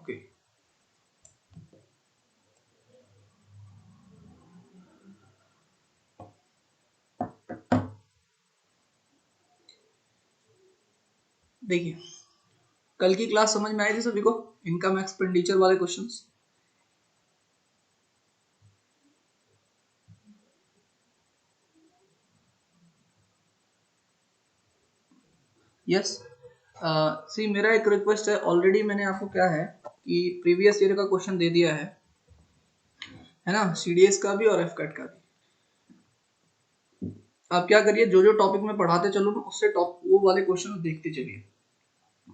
Okay देखिए, कल की क्लास समझ में आई थी सभी को, इनकम एक्सपेंडिचर वाले क्वेश्चंस? यस। सी मेरा एक रिक्वेस्ट है, ऑलरेडी मैंने आपको क्या है कि प्रीवियस ईयर का क्वेश्चन दे दिया है ना, सीडीएस का भी और एफकैट का भी। आप क्या करिए, जो जो टॉपिक में पढ़ाते चलो ना, उससे टॉप वो वाले क्वेश्चन देखते चलिए,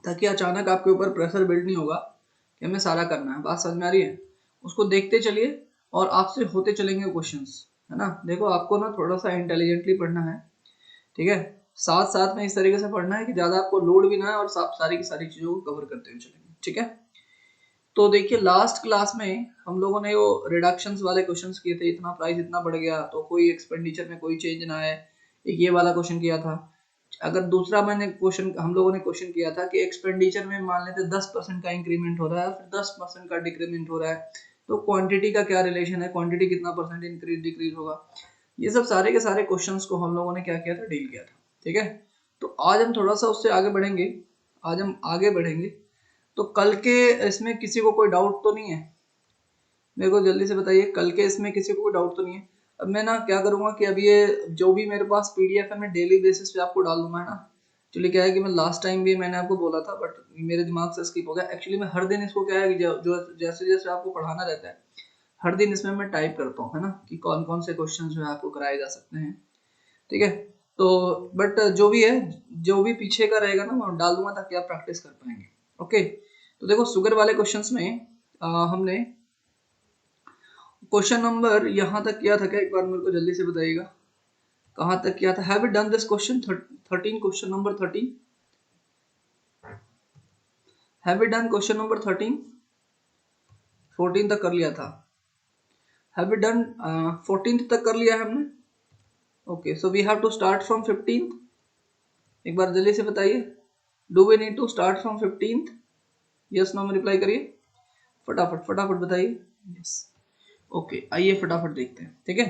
ताकि अचानक आपके ऊपर प्रेशर बिल्ड नहीं होगा कि हमें सारा करना है। बात समझ में आ रही है? उसको देखते चलिए और आपसे होते चलेंगे क्वेश्चंस, है ना। देखो, आपको ना थोड़ा सा इंटेलिजेंटली पढ़ना है, ठीक है। साथ साथ में इस तरीके से पढ़ना है कि ज्यादा आपको लोड भी ना है और सारी की सारी चीजों को कवर करते हुए चलेंगे, ठीक है। तो देखिए, लास्ट क्लास में हम लोगों ने वो रिडक्शंस वाले क्वेश्चंस किए थे, इतना प्राइस इतना बढ़ गया तो कोई एक्सपेंडिचर में कोई चेंज ना आए, एक ये वाला क्वेश्चन किया था। अगर दूसरा मैंने क्वेश्चन हम लोगों ने क्वेश्चन किया था कि एक्सपेंडिचर में मान लेते 10% का इंक्रीमेंट हो रहा है, फिर 10% का डिक्रीमेंट हो रहा है, तो क्वांटिटी का क्या रिलेशन है, क्वांटिटी कितना परसेंट इंक्रीज डिक्रीज होगा। ये सब सारे के सारे क्वेश्चंस को हम लोगों ने क्या किया था, डील किया था, ठीक है। तो आज हम थोड़ा सा उससे आगे बढ़ेंगे, आज हम आगे बढ़ेंगे। तो कल के इसमें किसी को कोई डाउट तो नहीं है? मेरे को जल्दी से बताइए, कल के इसमें किसी को कोई डाउट तो नहीं है? अब मैं ना क्या करूंगा कि अब ये जो भी मेरे पास पीडीएफ है मैं डेली बेसिस पे आपको डाल दूंगा, है ना। एक्चुअली क्या है कि मैं लास्ट टाइम भी मैंने आपको बोला था, बट मेरे दिमाग से स्किप हो गया। एक्चुअली मैं हर दिन इसको क्या है कि जो जैसे जैसे आपको पढ़ाना रहता है, हर दिन इसमें मैं टाइप करता हूँ, है ना, कि कौन कौन से क्वेश्चन जो है आपको कराए जा सकते हैं, ठीक है। तो बट जो भी है, जो भी पीछे का रहेगा ना मैं डाल दूंगा ताकि आप प्रैक्टिस कर पाएंगे। ओके, तो देखो, शुगर वाले क्वेश्चंस में हमने क्वेश्चन नंबर यहाँ तक किया था क्या, एक बार मेरे को जल्दी से बताइएगा, कहाँ तक किया था? Have you done this question 13, question number 13? Have you done question number 13? 14 तक कर लिया था। हैव यू डन 14 तक कर लिया है हमने? Okay, so we have to start from 15। एक बार जल्दी से बताइए, do we need to start from 15? Yes no में रिप्लाई करिए, फटाफट फटाफट बताइए। यस, ओके, आइए फटाफट देखते हैं, ठीक है।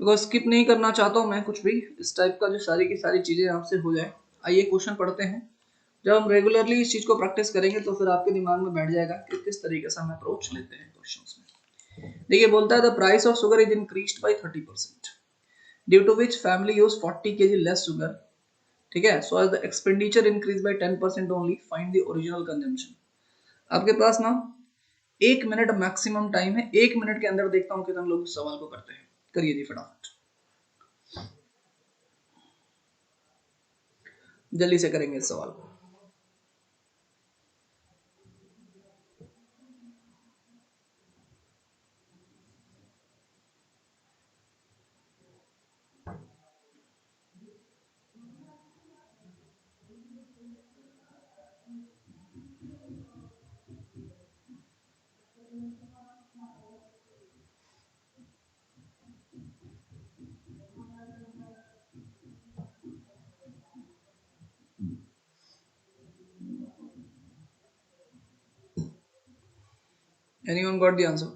बिकॉज स्किप नहीं करना चाहता हूँ मैं कुछ भी इस टाइप का, जो सारी की सारी चीजें आपसे हो जाए। आइए क्वेश्चन पढ़ते हैं। जब हम रेगुलरली इस चीज को प्रैक्टिस करेंगे तो फिर आपके दिमाग में बैठ जाएगा कि किस तरीके से हम अप्रोच लेते हैं क्वेश्चंस में। देखिए, बोलता है the price of sugar is increased by 30% due to which family use 40 kg less sugar, ठीक है। So as the expenditure increase by 10% only, find the original consumption. आपके पास ना 1 मिनट मैक्सिमम टाइम है, 1 मिनट के अंदर देखता हूँ कितने लोग इस सवाल को करते हैं। करिए जी फटाफट, जल्दी से करेंगे इस सवाल को। Anyone got the answer?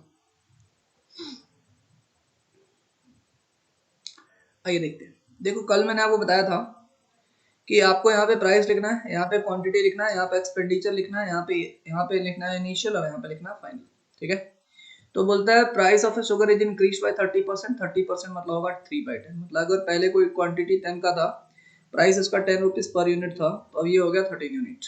आइए देखते हैं। देखो, कल मैंने आपको बताया था कि आपको यहाँ पे प्राइस लिखना है, यहाँ पे क्वांटिटी लिखना है, यहाँ पे एक्सपेंडिचर लिखना है, यहाँ पे लिखना है इनिशियल और यहाँ पे लिखना है फाइनल, ठीक है। तो बोलता है price of A sugar is increase by 30%। 30% मतलब होगा 3/10, मतलब अगर पहले कोई क्वांटिटी 10 का था, प्राइस इसका 10 रुपीज पर यूनिट था, तो अब ये हो गया 13 यूनिट,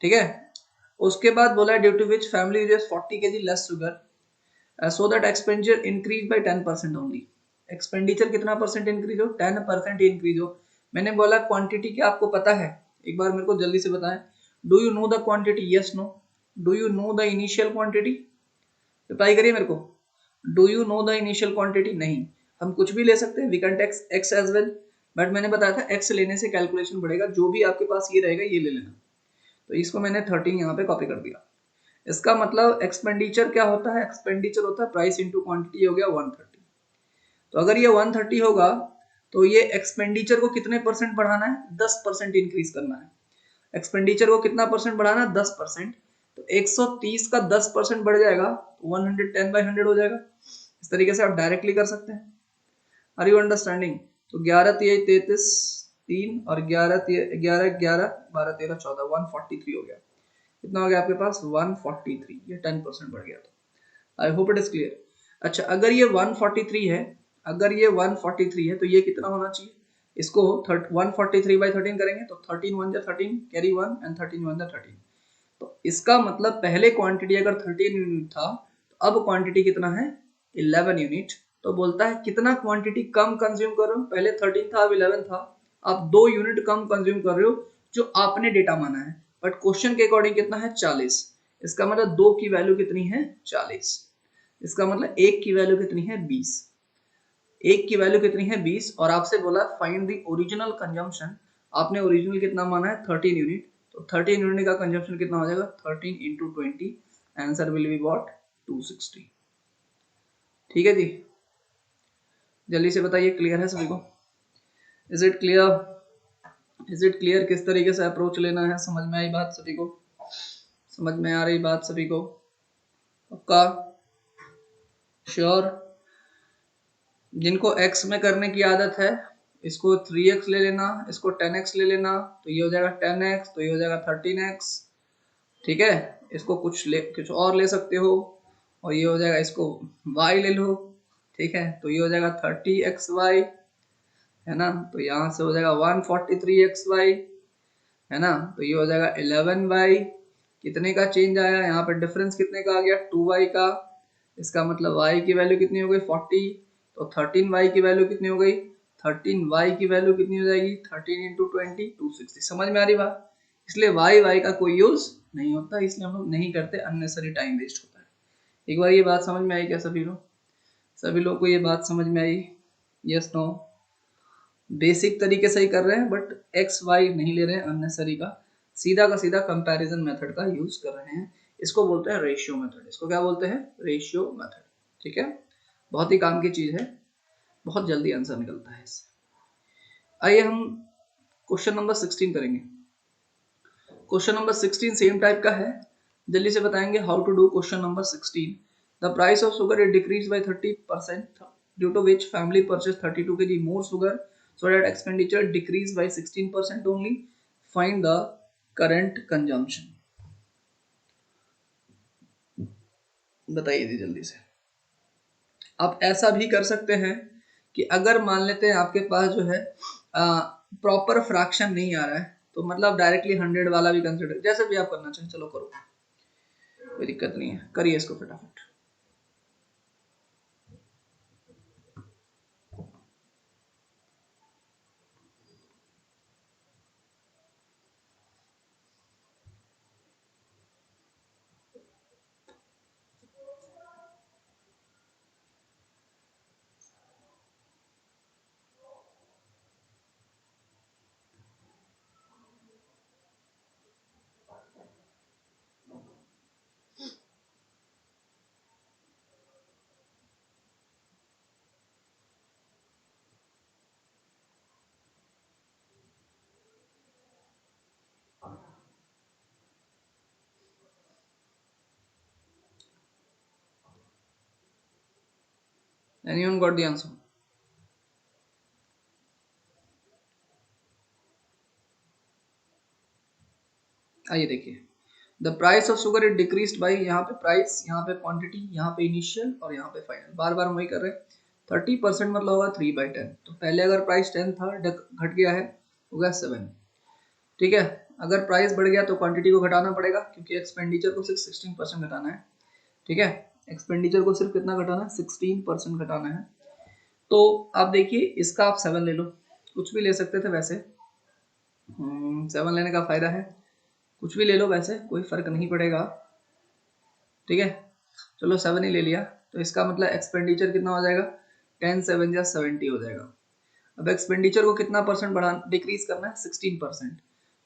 ठीक है। उसके बाद बोला due to which family uses 40 kg less sugar so that expenditure increase by 10% only. Expenditure कितना परसेंट इंक्रीज हो? 10% इंक्रीज हो। मैंने बोला क्वांटिटी क्या आपको पता है? एक बार मेरे को जल्दी से बताएं, do you know the quantity? Yes no? Do you know the initial quantity? Reply करिए मेरे को, do you know the initial quantity? नहीं, हम कुछ भी ले सकते हैं, we can take X as well, but मैंने बताया था एक्स लेने से कैलकुलेशन बढ़ेगा, जो भी आपके पास ये रहेगा ये ले लेना। तो इसको मैंने 13 यहाँ पे कॉपी कर दिया। इसका मतलब एक्सपेंडिचर क्या होता है? एक्सपेंडिचर होता है प्राइस इंटू क्वांटिटी, हो गया 130। तो अगर ये 130 होगा तो ये एक्सपेंडिचर को कितने परसेंट बढ़ाना है? 10% इंक्रीज करना है। एक्सपेंडिचर को कितना परसेंट बढ़ाना है? 10%। तो 130 का 10% बढ़ जाएगा तो 110/100 हो जाएगा। इस तरीके से आप डायरेक्टली कर सकते हैं। Are you understanding? तो 11 3 33 3 और 11 11 11 12 13 14 143 हो गया। कितना हो गया आपके पास? 143। ये 10% बढ़ गया। था I hope it is clear. अच्छा, अगर ये 143 है, अगर ये 143 है तो ये कितना होना चाहिए? इसको 143/13 करेंगे तो 13 1 13 कैरी 1 एंड 13 1 13। तो इसका मतलब पहले क्वांटिटी अगर 13 यूनिट था तो अब क्वांटिटी कितना है? 11 यूनिट। तो बोलता है कितना क्वांटिटी कम कंज्यूम कर रहे हो? पहले 13 था, अब 11 था। आप 2 यूनिट कम कंज्यूम कर रहे हो जो आपने डेटा माना है, बट क्वेश्चन के अकॉर्डिंग कितना है? 40। इसका मतलब 2 की वैल्यू कितनी है? 40। इसका मतलब 1 की वैल्यू कितनी है? 20। 1 की वैल्यू कितनी है? 20। और आपसे बोला फाइंड द ओरिजिनल कंजम्पशन। आपने ओरिजिनल कितना माना है? 13 यूनिट। तो 13 यूनिट का कंजम्पशन कितना हो जाएगा? 13 into 20। Answer will be what? 260। ठीक है जी, जल्दी से बताइए, क्लियर है सभी को? Is it clear? Is it clear किस तरीके से अप्रोच लेना है? समझ में आई बात सभी को? समझ में आ रही बात सभी को? पक्का? श्योर? जिनको x में करने की आदत है इसको 3x ले लेना, इसको 10x ले लेना, तो ये हो जाएगा 10x, तो ये हो जाएगा 13x। ठीक है, इसको कुछ और ले सकते हो, और ये हो जाएगा, इसको y ले लो। ठीक है, तो ये हो जाएगा 30xy, है ना। तो यहाँ से हो जाएगा 143xy, है ना। तो ये हो जाएगा 11y। कितने का चेंज आया यहाँ पे? डिफरेंस कितने का आ गया? 2y का। इसका मतलब y की वैल्यू कितनी हो गई? 40। तो 13y की वैल्यू कितनी हो गई? 13y की वैल्यू कितनी हो जाएगी? 13 into 20 260। समझ में आ रही बात? इसलिए y का कोई यूज नहीं होता, इसलिए हम लोग नहीं करते, अननेसेसरी टाइम वेस्ट होता है। एक बार ये बात समझ में आई क्या सभी लोग? सभी लोग को ये बात समझ में आई? Yes no? बेसिक तरीके से ही कर रहे हैं, बट एक्स वाई नहीं ले रहे हैं अननेसेसरी का, सीधा का सीधा कंपैरिजन मेथड का यूज कर रहे हैं। इसको बोलते हैं रेशियो मेथड। इसको क्या बोलते हैं? Ratio method. ठीक है, बहुत ही काम की चीज है, बहुत जल्दी आंसर निकलता है इससे। आइए हम क्वेश्चन नंबर 16 करेंगे। क्वेश्चन नंबर 16 सेम टाइप का है, जल्दी से बताएंगे how to do question number 16। The price of sugar is decrease by 30% due to which family purchase 32 kg more sugar so that expenditure decreased by 16% only. Find the current consumption. बताइए जी जल्दी से। आप ऐसा भी कर सकते हैं कि अगर मान लेते हैं आपके पास जो है प्रॉपर फ्रैक्शन नहीं आ रहा है, तो मतलब डायरेक्टली 100 वाला भी कंसिडर, जैसे भी आप करना चाहें, चलो करो, कोई दिक्कत नहीं है, करिए इसको फटाफट। Anyone got the answer? आइए देखिए, the price of sugar is decreased bye, यहाँ पे प्राइस, यहाँ पे क्वांटिटी, यहाँ पे इनिशियल और यहाँ पे फाइनल, बार बार वही कर रहे हैं। 30% मतलब होगा 3/10। तो पहले अगर प्राइस 10 था, घट गया है, हो गया 7। ठीक है, अगर प्राइस बढ़ गया तो क्वांटिटी को घटाना पड़ेगा, क्योंकि एक्सपेंडिचर को सिर्फ 16% घटाना है। ठीक है, एक्सपेंडिचर को सिर्फ कितना घटाना है? 16% घटाना है। तो आप देखिए, इसका आप 7 ले लो, कुछ भी ले सकते थे वैसे। 7 लेने का फायदा है, कुछ भी ले लो, वैसे कोई फर्क नहीं पड़ेगा। ठीक है, चलो 7 ही ले लिया। तो इसका मतलब एक्सपेंडिचर कितना हो जाएगा? 10 7 या 70 हो जाएगा। अब एक्सपेंडिचर को कितना परसेंट बढ़ा डिक्रीज करना है? 16%।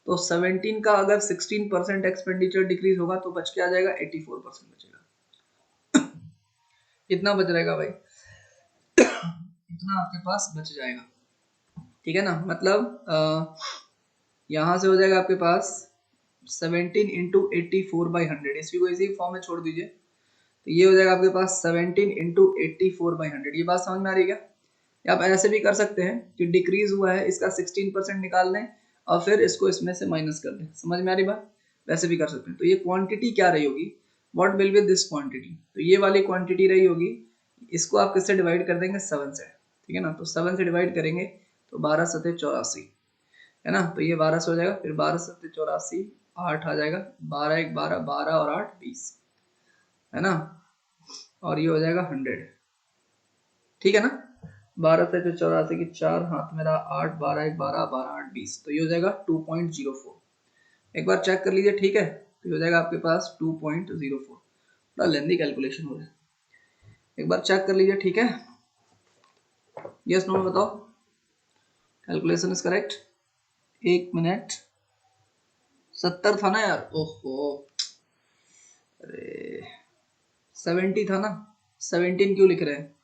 तो 17 का अगर 16% एक्सपेंडिचर डिक्रीज होगा तो बच के आ जाएगा 84% बचेगा। कितना बच रहेगा भाई? इतना आपके पास बच जाएगा। ठीक है ना, मतलब यहाँ से हो जाएगा आपके पास 17 इंटू 84/100, इसको इसी फॉर्म में छोड़ दीजिए तो ये हो जाएगा आपके पास 17 इंटू 84/100। ये बात समझ में आ रही है क्या? या आप ऐसे भी कर सकते हैं कि डिक्रीज हुआ है इसका 16% निकाल दें और फिर इसको इसमें से माइनस कर दें। समझ में आ रही बात? वैसे भी कर सकते हैं। तो ये क्वांटिटी क्या रही होगी, what will be this quantity, तो ये वाली क्वांटिटी रही होगी, इसको आप किससे डिवाइड कर देंगे, 7 से, ठीक है ना। तो 7 से डिवाइड करेंगे तो 12 सते 84 है ना, तो ये 12 से हो जाएगा, फिर 12 सते 84 8 आ जाएगा, 12 1 12, 12 और 8 20 है ना, और ये हो जाएगा 100, ठीक है ना। 12 से 84 की 4 हाथ मेरा 8 12 1 12 12 8 20, तो ये हो जाएगा 2.04। एक बार चेक कर लीजिए, ठीक है, तो ये हो जाएगा आपके पास 2.04। थोड़ा लेंदी कैलकुलेशन हो रहा है, एक बार चेक कर लीजिए, ठीक है। यस नो में बताओ, कैलकुलेशन इज करेक्ट। 1 मिनट, 70 था ना यार, ओहो, अरे 70 था ना, 17 क्यों लिख रहे हैं,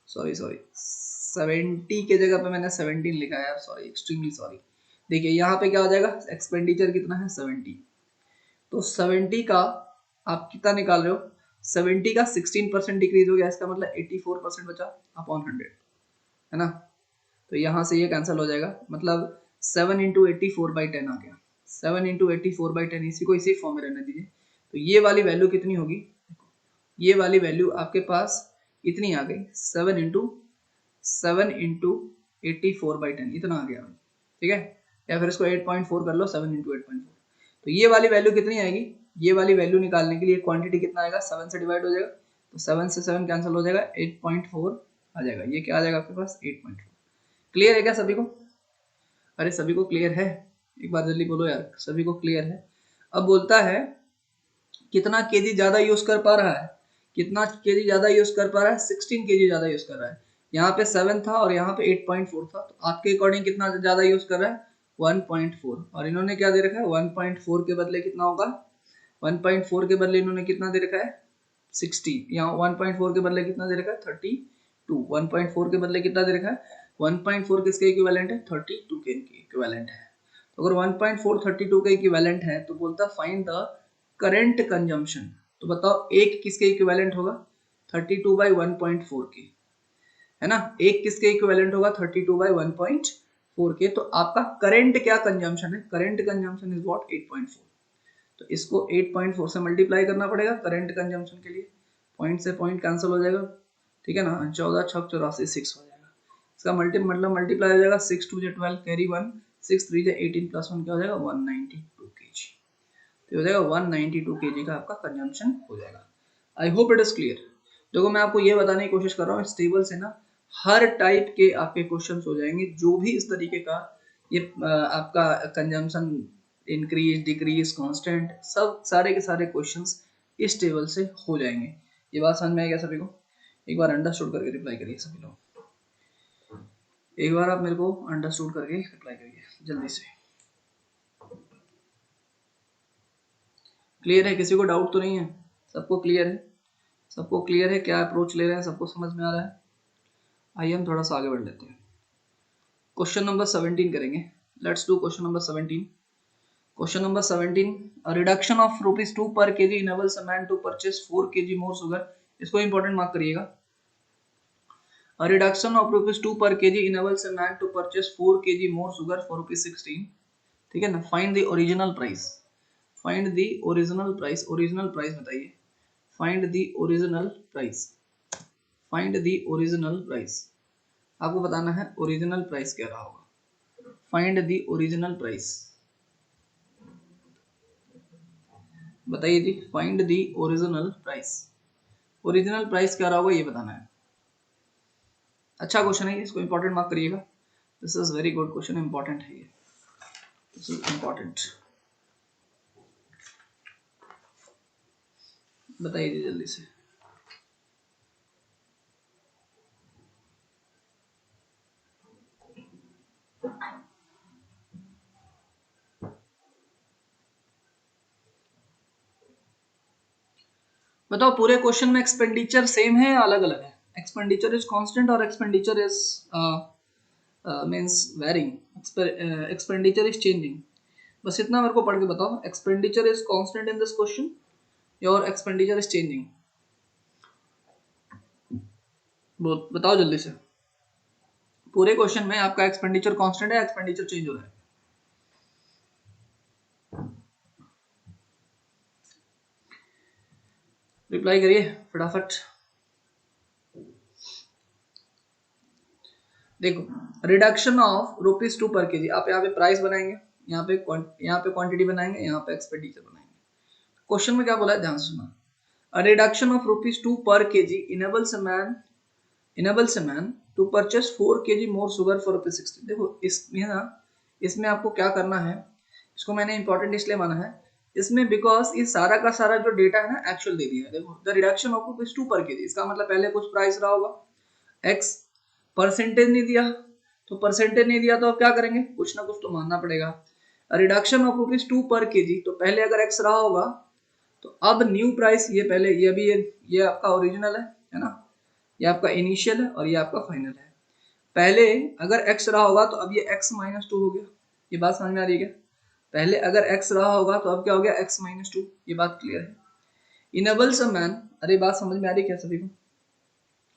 सॉरी 70 के जगह पे मैंने 17 लिखा है यार, सॉरी, एक्सट्रीमली सॉरी। देखिए यहाँ पे क्या हो जाएगा, एक्सपेंडिचर कितना है 70, तो 70 का आप कितना निकाल रहे हो, 70 का 16% डिक्रीज हो गया, इसका मतलब 84% बचा अपॉन 100 है ना। तो यहाँ से ये कैंसिल हो जाएगा, मतलब 7 इंटू 84/10 आ गया, 7 इंटू 84/10, इसी को इसी फॉर्म में रहने दीजिए। तो ये वाली वैल्यू कितनी होगी, ये वाली वैल्यू आपके पास इतनी आ गई, 7 इंटू 84/10 इतना आ गया, ठीक है। या फिर इसको 8.4 कर लो, 7 इंटू 8.4, तो ये वाली वैल्यू कितनी आएगी, ये वाली वैल्यू निकालने के लिए क्वांटिटी कितना आएगा, 7 से डिवाइड हो जाएगा, तो 7 से 7 कैंसिल हो जाएगा, 8.4 आ जाएगा, ये क्या आ जाएगा आपके पास 8.4। क्लियर है क्या सभी को? अरे सभी को क्लियर है, एक बार जल्दी बोलो यार, सभी को क्लियर है। अब बोलता है कितना केजी ज्यादा यूज कर पा रहा है, कितना केजी ज्यादा यूज कर पा रहा है, 16 केजी ज्यादा यूज कर रहा है। यहाँ पे 7 था और यहाँ पे 8.4 था, तो आपके अकॉर्डिंग कितना ज्यादा यूज कर रहा है, 1.4, और इन्होंने क्या दे रखा है, 1.4 के बदले कितना होगा, 1.4 के बदले इन्होंने कितना दे रखा है 60, यहाँ 1.4 के बदले कितना दे रखा है 32, 1.4 के बदले कितना दे रखा है, 1.4 किसके इक्विवेलेंट है, 32 के इक्विवेलेंट है। तो अगर 1.4 32 के इक्विवेलेंट है तो बोलता फाइंड द करंट कंजम्पशन, तो बताओ एक किसके इक्विवेलेंट होगा, 32/1.4 के, है ना, एक किसके इक्विवेलेंट होगा 32/1.4 के। तो आपका करंट क्या कंजम्पशन है, करंट कंजम्पशन इज व्हाट 8.4, तो इसको 8.4 से मल्टीप्लाई करना पड़ेगा करंट कंजम्पशन के लिए, पॉइंट से पॉइंट कैंसिल हो जाएगा, ठीक है ना, 14 6 84 6 हो जाएगा, इसका मल्टीप्लाई हो जाएगा, 6 2 12 कैरी 1, 6 3 18 प्लस 1 क्या हो जाएगा 192 केजी, तो हो जाएगा 192 केजी का आपका कंजम्पशन हो जाएगा। I hope it is clear. देखो मैं आपको ये बताने की कोशिश कर रहा हूँ, इस टेबल से ना हर टाइप के आपके क्वेश्चंस हो जाएंगे, जो भी इस तरीके का ये आपका कंजम्पशन इंक्रीज डिक्रीज कांस्टेंट, सब सारे के सारे क्वेश्चंस इस टेबल से हो जाएंगे। ये बात समझ में आई क्या सभी को? एक बार अंडरस्टूड करके रिप्लाई करिए सभी लोग, एक बार आप मेरे को अंडरस्टूड करके रिप्लाई करिए जल्दी से। क्लियर है, किसी को डाउट तो नहीं है, सबको क्लियर है, सबको क्लियर है क्या अप्रोच ले रहे हैं, सबको समझ में आ रहा है? आइए हम थोड़ा सा आगे बढ़ लेते हैं, क्वेश्चन नंबर 17 करेंगे। Let's do question number 17। Question number 17, a reduction of ₹2 per kg enables a man to purchase 4 kg more sugar, इसको इंपॉर्टेंट मार्क करिएगा। A reduction of ₹2 per kg enables a man to purchase 4 kg more sugar for ₹16, ठीक है ना। Find the original price, find the original price, original price बताइए, find the original price, find the original price, आपको बताना है original price क्या रहा होगा, फाइंड द ओरिजिनल प्राइस, बताइए जी, find the original price, original price क्या रहा होगा ये बताना है। अच्छा क्वेश्चन है, इसको इंपॉर्टेंट मार्क करिएगा, this is very good question, important है ये, दिस इज इंपॉर्टेंट, बताइए जी जल्दी से। बताओ पूरे क्वेश्चन में एक्सपेंडिचर सेम है या अलग अलग है, एक्सपेंडिचर इज कांस्टेंट और expenditure is means varying, expenditure is changing. बस इतना मेरे को पढ़ के बताओ, expenditure is constant in this question your expenditure is changing, बताओ जल्दी से। पूरे क्वेश्चन में आपका एक्सपेंडिचर कांस्टेंट है, एक्सपेंडिचर चेंज हो रहा है? रिप्लाई करिए फटाफट। देखो रिडक्शन ऑफ ₹2 पर केजी, आप यहाँ पे प्राइस बनाएंगे, यहाँ पे क्वांटिटी बनाएंगे, यहाँ पे एक्सपेंडिचर बनाएंगे। क्वेश्चन में क्या बोला है ध्यान से सुना, a reduction of ₹2 per KG enables a man to purchase 4 kg more sugar for ₹60। देखो इसमें ना, इसमें आपको क्या करना है, इसको मैंने इंपॉर्टेंट इसलिए माना है, इसमें बिकॉज ये सारा का सारा जो डेटा है ना एक्चुअल दे दिया है। देखो the reduction of ₹2 per KG, इसका मतलब पहले कुछ प्राइस रहा होगा, एक्स, परसेंटेज नहीं दिया, तो परसेंटेज नहीं दिया तो अब क्या करेंगे, कुछ ना कुछ तो मानना पड़ेगा। रिडक्शन ऑफ ₹2 पर केजी, तो पहले अगर एक्स रहा होगा तो अब न्यू प्राइस, ये पहले ये भी ये आपका ओरिजिनल है ना, ये आपका इनिशियल है और ये आपका फाइनल है। पहले अगर x रहा होगा तो अब ये x-2 हो गया, ये बात समझ में आ रही है क्या? पहले अगर x रहा होगा तो अब क्या हो गया, x-2, ये बात क्लियर है। इनेबल्स अ मैन, अरे बात समझ में आ रही है क्या सभी को?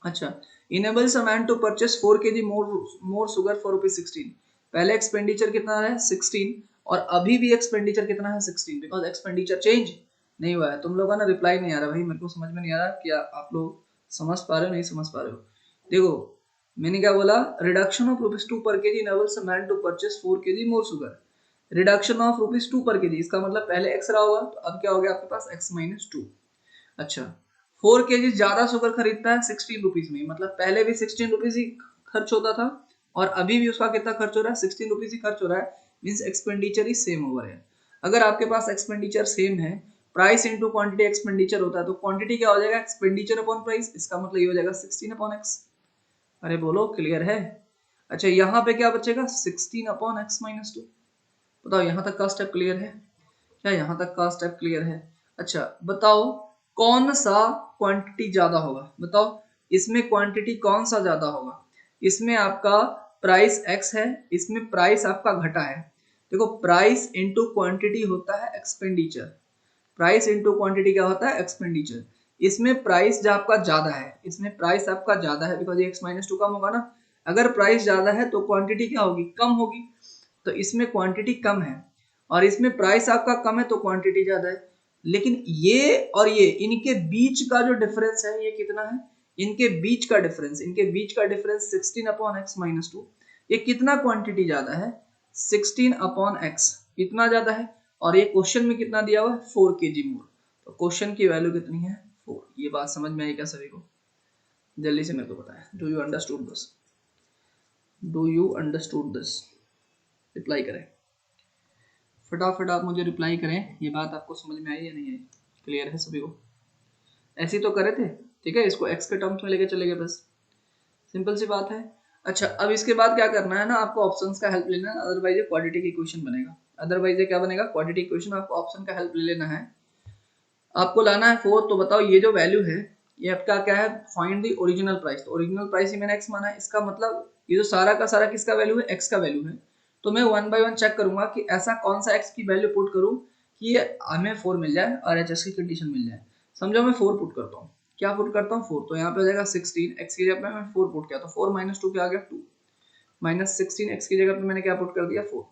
अच्छा, enables a man to purchase 4 kg more sugar for ₹16। पहले एक्सपेंडिचर कितना है 16 और अभी भी एक्सपेंडिचर कितना है 16, बिकॉज एक्सपेंडिचर चेंज नहीं हुआ है। तुम लोगों का ना रिप्लाई नहीं आ रहा भाई, मेरे को समझ में नहीं आ रहा क्या आप लोग समझ पा रहे हो नहीं समझ पा रहे हो। देखो मैंने क्या बोला, reduction of ₹2 per kg enables a man to purchase 4 kg more sugar. Reduction of ₹2 per KG, इसका मतलब पहले x रहा होगा तो अब क्या हो गया आपके पास x-2। अच्छा, 4 kg ज्यादा शुगर खरीदता है 16 रुपीज में, मतलब पहले भी 16 रुपीज ही खर्च होता था और अभी भी उसका कितना खर्च हो रहा है, 16 रुपीज ही खर्च हो रहा है, मीन्स एक्सपेंडिचर ही सेम ओवर है। अगर आपके पास एक्सपेंडिचर सेम है, प्राइस इंटू क्वांटिटी एक्सपेंडिचर होता है, तो क्वांटिटी क्या हो जाएगा, एक्सपेंडिचर अपॉन प्राइस, इसका मतलब ये हो जाएगा 16/x। अरे बोलो क्लियर है? अच्छा यहाँ पे क्या बचेगा, 16/x-2। बताओ यहाँ तक का स्टेप क्लियर है क्या, यहाँ तक का स्टेप क्लियर है? अच्छा बताओ कौन सा क्वांटिटी ज्यादा होगा, बताओ इसमें क्वांटिटी कौन सा ज्यादा होगा? इसमें आपका प्राइस x है, इसमें प्राइस आपका घटा है। देखो प्राइस इंटू क्वांटिटी होता है एक्सपेंडिचर, प्राइस इंटू क्वांटिटी क्या होता है, एक्सपेंडिचर। इसमें प्राइस जो आपका ज्यादा है, इसमें प्राइस आपका ज्यादा है बिकॉज x-2 कम होगा ना। अगर प्राइस ज्यादा है तो क्वांटिटी क्या होगी, कम होगी, तो इसमें क्वांटिटी कम है और इसमें प्राइस आपका कम है तो क्वांटिटी ज्यादा है। लेकिन ये और ये इनके बीच का जो डिफरेंस है ये कितना है, इनके बीच का डिफरेंस, इनके बीच का डिफरेंस 16/x-2, ये कितना क्वांटिटी ज्यादा है, 16/x इतना ज्यादा है। और ये क्वेश्चन में कितना दिया हुआ है, 4 kg मोर, तो क्वेश्चन की वैल्यू कितनी है, 4। ये बात समझ में आई क्या सभी को? जल्दी से मेरे को बताएं, do you understood this, do you understood this? Reply करें फटाफट, आप मुझे रिप्लाई करें, ये बात आपको समझ में आई या नहीं आई, क्लियर है सभी को? ऐसे ही तो करे थे, ठीक है, इसको x के टर्म्स में लेके चले गए, बस सिंपल सी बात है। अच्छा अब इसके बाद क्या करना है ना, आपको ऑप्शंस का हेल्प लेना है, अदरवाइज ये क्वाड्रेटिक इक्वेशन बनेगा, अदरवाइज ये क्या बनेगा, क्वाड्रेटिक इक्वेशन। आपको ऑप्शन का हेल्प ले लेना है, आपको लाना है 4। तो बताओ ये जो वैल्यू है ये आपका क्या है, फाइंड द ओरिजिनल प्राइस। तो ओरिजिनल प्राइस ही मैंने x माना है, इसका मतलब ये जो सारा का सारा किसका वैल्यू है, x का वैल्यू है। तो मैं 1 बाय 1 चेक करूंगा कि ऐसा कौन सा x की वैल्यू पुट करूं कि ये हमें 4 मिल जाए और एचएस की कंडीशन मिल जाए। समझो मैं 4 पुट करता हूँ, क्या पुट करता हूँ 4, तो यहाँ पे हो जाएगा 16, x की जगह पे मैं 4 पुट किया तो 4 - 2 क्या आ गया 2, -16 x की जगह पे मैंने क्या पुट कर दिया 4,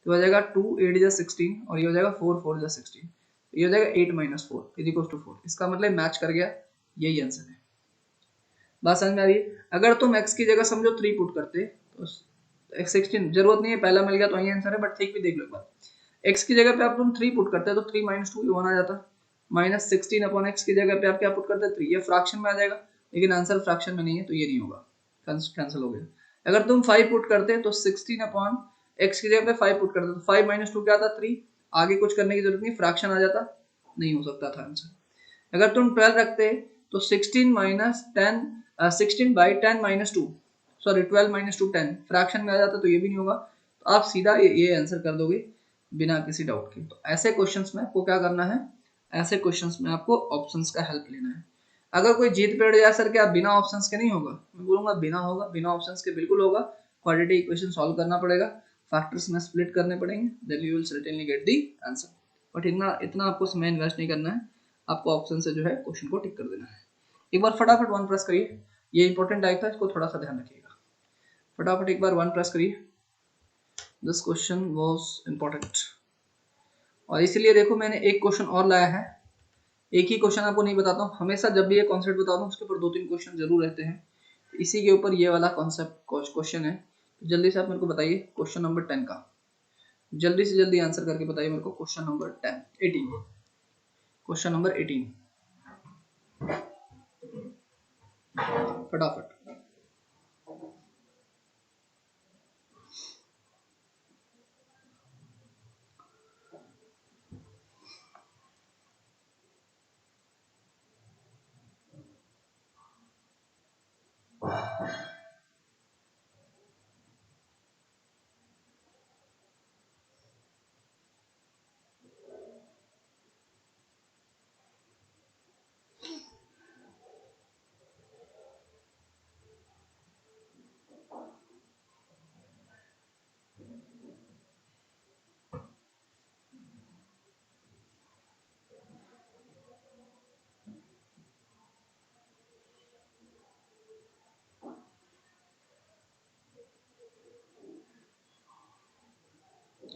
तो हो जाएगा 2 8 जा 16 और ये हो जाएगा 4 4 जा 16, ये हो जाएगा 8 - 4 इज 4। इसका मतलब मैच कर गया, यही आंसर है। बात समझ में आ रही है? अगर तुम x की जगह समझो 3 पुट करते तो 16 जरूरत नहीं है, पहला मिल गया तो यही आंसर है, बट ठीक भी देख लो एक बार, x की जगह पे आप तुम 3 पुट करते तो 3 - 2 1 आ जाता, -16/x की जगह पे आप क्या पुट करते 3, ये फ्रैक्शन में आ जाएगा, लेकिन आंसर फ्रैक्शन में नहीं है तो ये नहीं होगा, कैंसिल हो गया। अगर तुम 5 पुट करते तो 16/x की जगह पे 5 पुट करते तो 5 - 2 क्या आता 3, आगे कुछ करने की जरूरत नहीं, फ्रैक्शन आ जाता, नहीं हो सकता था आंसर। अगर तुम 12 रखते तो 16/10 सॉरी 12 - 2 10 फ्रैक्शन में आ जाता तो ये भी नहीं होगा, तो आप सीधा ये आंसर कर दोगे बिना किसी डाउट के। तो ऐसे क्वेश्चंस में आपको क्या करना है, ऐसे क्वेश्चंस में आपको ऑप्शंस का हेल्प लेना है। अगर कोई जीत बैठ जाए सर क्या बिना ऑप्शंस के नहीं होगा, मैं बोलूंगा बिना होगा, बिना ऑप्शंस के बिल्कुल होगा, क्वाड्रेटिक इक्वेशन सॉल्व करना पड़ेगा, फैक्टर्स में स्प्लिट करने पड़ेंगे, then you will certainly get the answer. But इतना आपको समय इन्वेस्ट नहीं करना है, आपको ऑप्शन से जो है क्वेश्चन को टिक कर देना है। एक बार फटाफट 1 प्रेस करिए, ये इंपॉर्टेंट टाइप था, इसको थोड़ा सा ध्यान रखिएगा। फटाफट एक बार 1 प्रेस करिए, दिस क्वेश्चन वाज इंपॉर्टेंट। और इसीलिए देखो मैंने एक क्वेश्चन और लाया है, एक ही क्वेश्चन आपको नहीं बताता हूँ, हमेशा जब भी ये कॉन्सेप्ट बताता हूँ उसके ऊपर 2-3 क्वेश्चन जरूर रहते हैं। इसी के ऊपर ये वाला कॉन्सेप्ट क्वेश्चन है। जल्दी से आप मेरे को बताइए क्वेश्चन नंबर 10 का, जल्दी से जल्दी आंसर करके बताइए मेरे को क्वेश्चन नंबर 18, क्वेश्चन नंबर 18 फटाफट।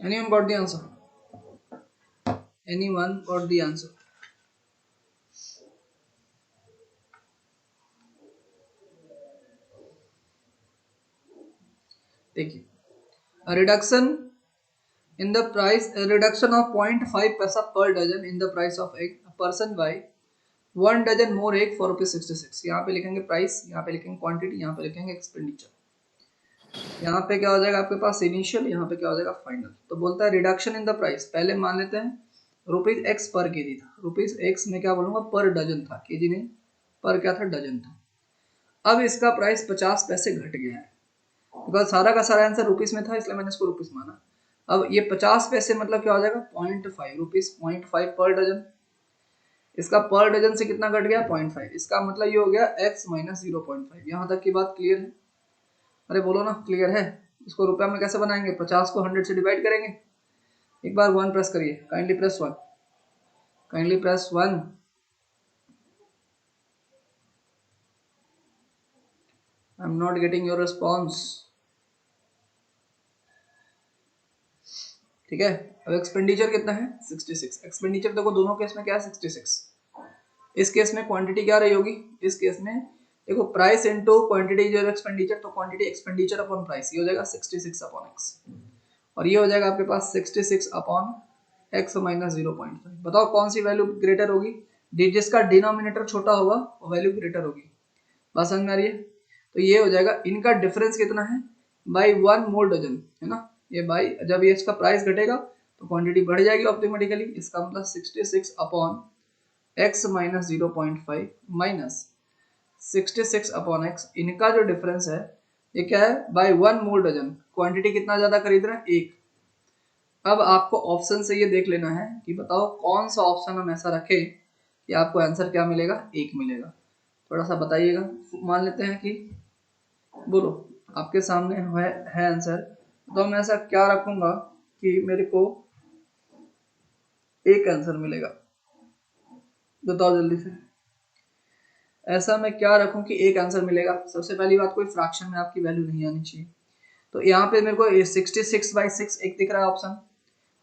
Anyone got the answer? Anyone got the answer? देखिए reduction in the price, a reduction of 0.5 paisa per dozen in the price of egg, a person buy 1 dozen more egg for ₹66। यहाँ पे लिखेंगे price, यहाँ पे लिखेंगे quantity, यहाँ पे लिखेंगे एक्सपेंडिचर। यहाँ पे क्या हो जाएगा आपके पास इनिशियल, यहाँ पे क्या हो जाएगा फाइनल। तो बोलता है रिडक्शन इन द प्राइस, पहले मान लेते हैं ₹X पर केजी था, ₹X में क्या बोलूंगा पर डजन था, केजी नहीं, पर क्या था डजन था। अब इसका प्राइस 50 पैसे घट गया है, बिकॉज सारा का सारा आंसर रुपीस में था इसलिए मैंने इसको रुपीस माना। अब ये 50 पैसे मतलब क्या हो जाएगा 0.5 रुपीस, 0.5 पर डजन। इसका पर डजन से कितना घट गया 0.5, इसका मतलब ये हो गया x माइनस 0.5। यहाँ तक की बात क्लियर है? अरे बोलो ना क्लियर है? इसको रुपया में कैसे बनाएंगे, 50 को 100 से डिवाइड करेंगे। एक बार 1 प्रेस करिए, kindly press 1, kindly press 1। I am not getting your response. ठीक है, अब एक्सपेंडिचर कितना है 66। एक्सपेंडिचर देखो दोनों केस में क्या है 66। इस केस में क्वांटिटी क्या रही होगी, इस केस में देखो प्राइस इनटू क्वांटिटी जो एक्सपेंडिचर, तो क्वांटिटी एक्सपेंडिचर अपॉन प्राइस, ये हो जाएगा 66 अपॉन x, और ये हो जाएगा आपके पास 66 अपॉन x माइनस 0.5। बताओ कौन सी वैल्यू ग्रेटर होगी, जिसका डिनोमिनेटर छोटा होगा वो वैल्यू ग्रेटर होगी। बात समझ में आ रही है? तो ये हो जाएगा, इनका डिफरेंस कितना है बाई 1 मोल डजन, है ना, ये बाई, जब ये इसका प्राइस घटेगा तो क्वांटिटी बढ़ जाएगी ऑटोमेटिकली। इसका मतलब 66 upon x minus 0.5 minus 66 upon x, इनका जो डिफरेंस है ये क्या है बाय 1 मोल डजन। क्वांटिटी कितना ज्यादा खरीद रहे हैं, एक। अब आपको ऑप्शन से ये देख लेना है कि बताओ कौन सा ऑप्शन हम ऐसा रखें कि आपको आंसर क्या मिलेगा, एक मिलेगा। थोड़ा सा बताइएगा। मान लेते हैं कि बोलो आपके सामने है आंसर, तो मैं ऐसा क्या रखूंगा कि मेरे को एक आंसर मिलेगा, बताओ जल्दी से। ऐसा मैं क्या रखूं कि एक आंसर मिलेगा। सबसे पहली बात, कोई फ्रैक्शन में आपकी वैल्यू नहीं आनी चाहिए। तो यहाँ पे मेरे को 66/6 एक दिख रहा है ऑप्शन,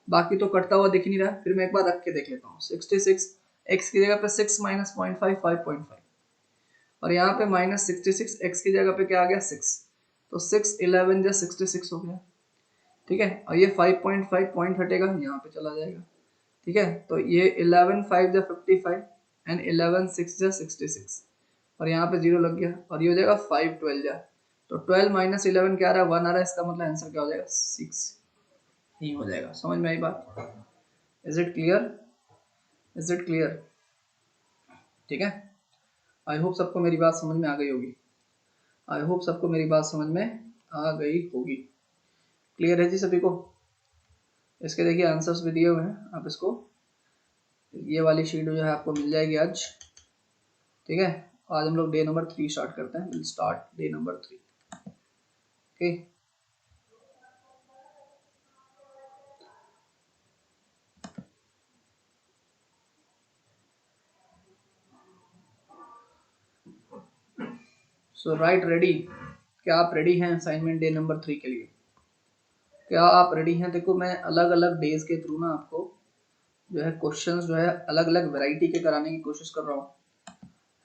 बाकी तो कटता हुआ दिख नहीं रहा है। फिर मैं एक बार रख के देख लेता हूँ, 66 x की जगह पे 6 माइनस 0.5 5.5, और यहाँ पे माइनस 66 x की जगह पे क्या आ गया 6, तो 6 11 या 66 हो गया। ठीक है, और ये 5.5 पॉइंट हटेगा यहाँ पे चला जाएगा। ठीक है, तो ये 11 5 जा 55 एंड 11 6 जा 66, और यहाँ पे 0 लग गया, और ये हो जाएगा 5 12 जा, तो 12 माइनस 11 क्या आ रहा है 1 आ रहा है। इसका मतलब आंसर क्या हो जाएगा 6 ही हो जाएगा। समझ में आई बात? Is it clear? Is it clear? ठीक है, आई होप सबको मेरी बात समझ में आ गई होगी। आई होप सबको मेरी बात समझ में आ गई होगी। क्लियर है जी सभी को? इसके देखिए आंसर्स भी दिए हुए हैं, आप इसको ये वाली शीट जो है आपको मिल जाएगी आज। ठीक है, आज हम लोग डे नंबर 3 स्टार्ट करते हैं। Will start day number 3। Okay, so right ready. क्या आप रेडी हैं असाइनमेंट डे नंबर 3 के लिए? क्या आप रेडी हैं? देखो मैं अलग अलग डेज के थ्रू ना आपको जो है क्वेश्चंस जो है अलग अलग वैरायटी के कराने की कोशिश कर रहा हूँ,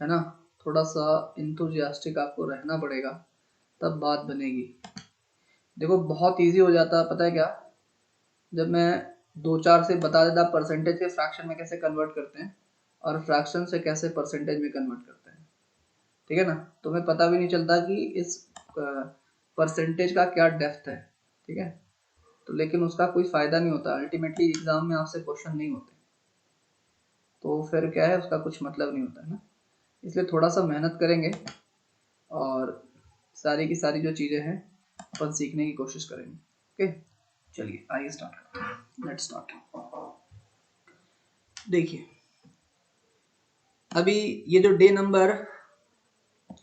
है ना। थोड़ा सा इंथुजियास्टिक आपको रहना पड़ेगा, तब बात बनेगी। देखो बहुत इजी हो जाता है, पता है क्या, जब मैं 2-4 से बता देता परसेंटेज के फ्रैक्शन में कैसे कन्वर्ट करते हैं और फ्रैक्शन से कैसे परसेंटेज में कन्वर्ट करते हैं, ठीक है ना। तुम्हें पता भी नहीं चलता कि इस परसेंटेज का क्या डेप्थ है, ठीक है। तो लेकिन उसका कोई फायदा नहीं होता, अल्टीमेटली एग्जाम में आपसे क्वेश्चन नहीं होते, तो फिर क्या है, उसका कुछ मतलब नहीं होता है ना। इसलिए थोड़ा सा मेहनत करेंगे और सारी की सारी जो चीज़ें हैं अपन सीखने की कोशिश करेंगे। ओके चलिए आइए स्टार्ट करते हैं। Let's start. देखिए अभी ये जो डे नंबर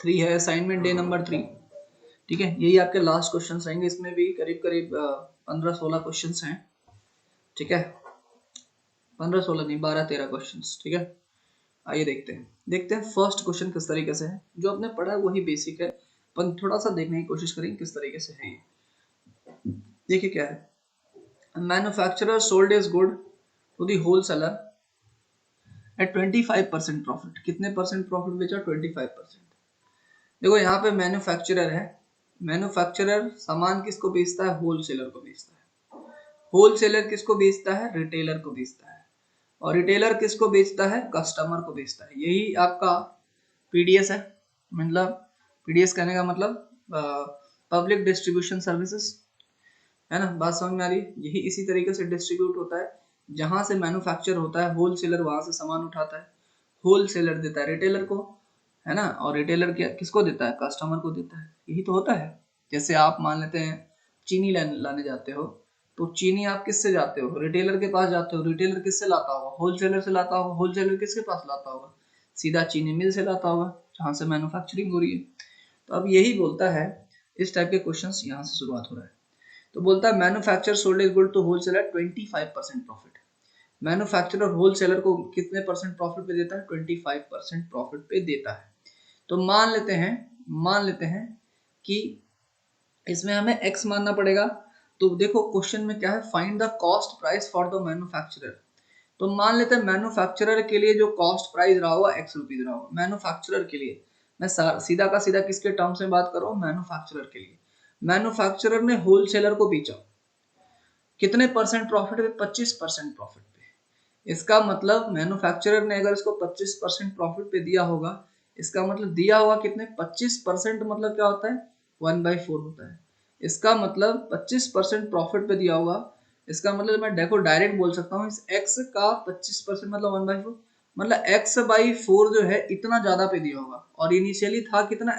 3 है, असाइनमेंट डे नंबर 3, ठीक है, यही आपके लास्ट क्वेश्चन रहेंगे। इसमें भी करीब करीब 15-16 क्वेश्चन हैं, ठीक है। 15-16 नहीं, 12-13 क्वेश्चन, ठीक है। आइए देखते हैं फर्स्ट क्वेश्चन किस तरीके से है। जो आपने पढ़ा है वही बेसिक है, पर थोड़ा सा देखने की कोशिश करेंगे किस तरीके से है ये। देखिए क्या है, manufacturer sold is good to the wholesaler at 25% profit. कितने परसेंट प्रॉफिट बेचा? 25%। देखो यहाँ पे मैन्युफैक्चरर है, मैन्युफैक्चरर सामान किसको बेचता है? होलसेलर को बेचता है। होलसेलर किसको बेचता है? रिटेलर को बेचता है। और रिटेलर किसको बेचता है? कस्टमर को बेचता है। यही आपका पीडीएस है, मतलब पीडीएस कहने का मतलब पब्लिक डिस्ट्रीब्यूशन सर्विसेज, है ना। बात समझ में आ रही है? यही इसी तरीके से डिस्ट्रीब्यूट होता है, जहां से मैन्युफैक्चर होता है, होलसेलर वहां से सामान उठाता है, होलसेलर देता है रिटेलर को, है ना। और रिटेलर क्या किसको देता है? कस्टमर को देता है। यही तो होता है। जैसे आप मान लेते हैं चीनी लाने जाते हो, तो चीनी आप किससे जाते हो? रिटेलर के पास जाते हो। रिटेलर किससे लाता होगा? होलसेलर से लाता होगा। होलसेलर किसके पास लाता होगा? सीधा चीनी मिल से लाता होगा, जहां से मैन्युफैक्चरिंग हो रही है। तो अब यही बोलता है, इस टाइप के क्वेश्चंस यहाँ से शुरुआत हो रहा है। तो बोलता है manufacture sold is good to wholesaler 25% profit. Manufacturer wholesaler को कितने परसेंट प्रॉफिट पे देता है? 25% प्रॉफिट पे देता है। तो मान लेते हैं कि इसमें हमें x मानना पड़ेगा। तो देखो क्वेश्चन में क्या है, find the cost price for the manufacturer. तो मान लेते हैं मैन्युफैक्चरर के लिए जो कॉस्ट प्राइस रहा होगा x रुपीज रहा होगा। मैन्युफैक्चरर के लिए मैं सीधा का सीधा किसके टर्म्स में बात कर रहा हूँ? मैन्युफैक्चरर के लिए। मैन्युफैक्चरर ने होलसेलर को बेचा कितने परसेंट प्रॉफिट पे? 25% प्रॉफिट पे। इसका मतलब मैन्युफैक्चरर ने अगर इसको 25% प्रॉफिट पे दिया होगा, इसका मतलब दिया होगा कितने? 25% मतलब क्या होता है? 1/4 होता है। इसका मतलब 25% प्रॉफिट पे दिया होगा, इसका मतलब मैं देखो डायरेक्ट बोल सकता हूँ, इस x का 25% मतलब 1/4, मतलब x/4 जो है इतना ज्यादा पे दिया होगा। और इनिशियली था कितना?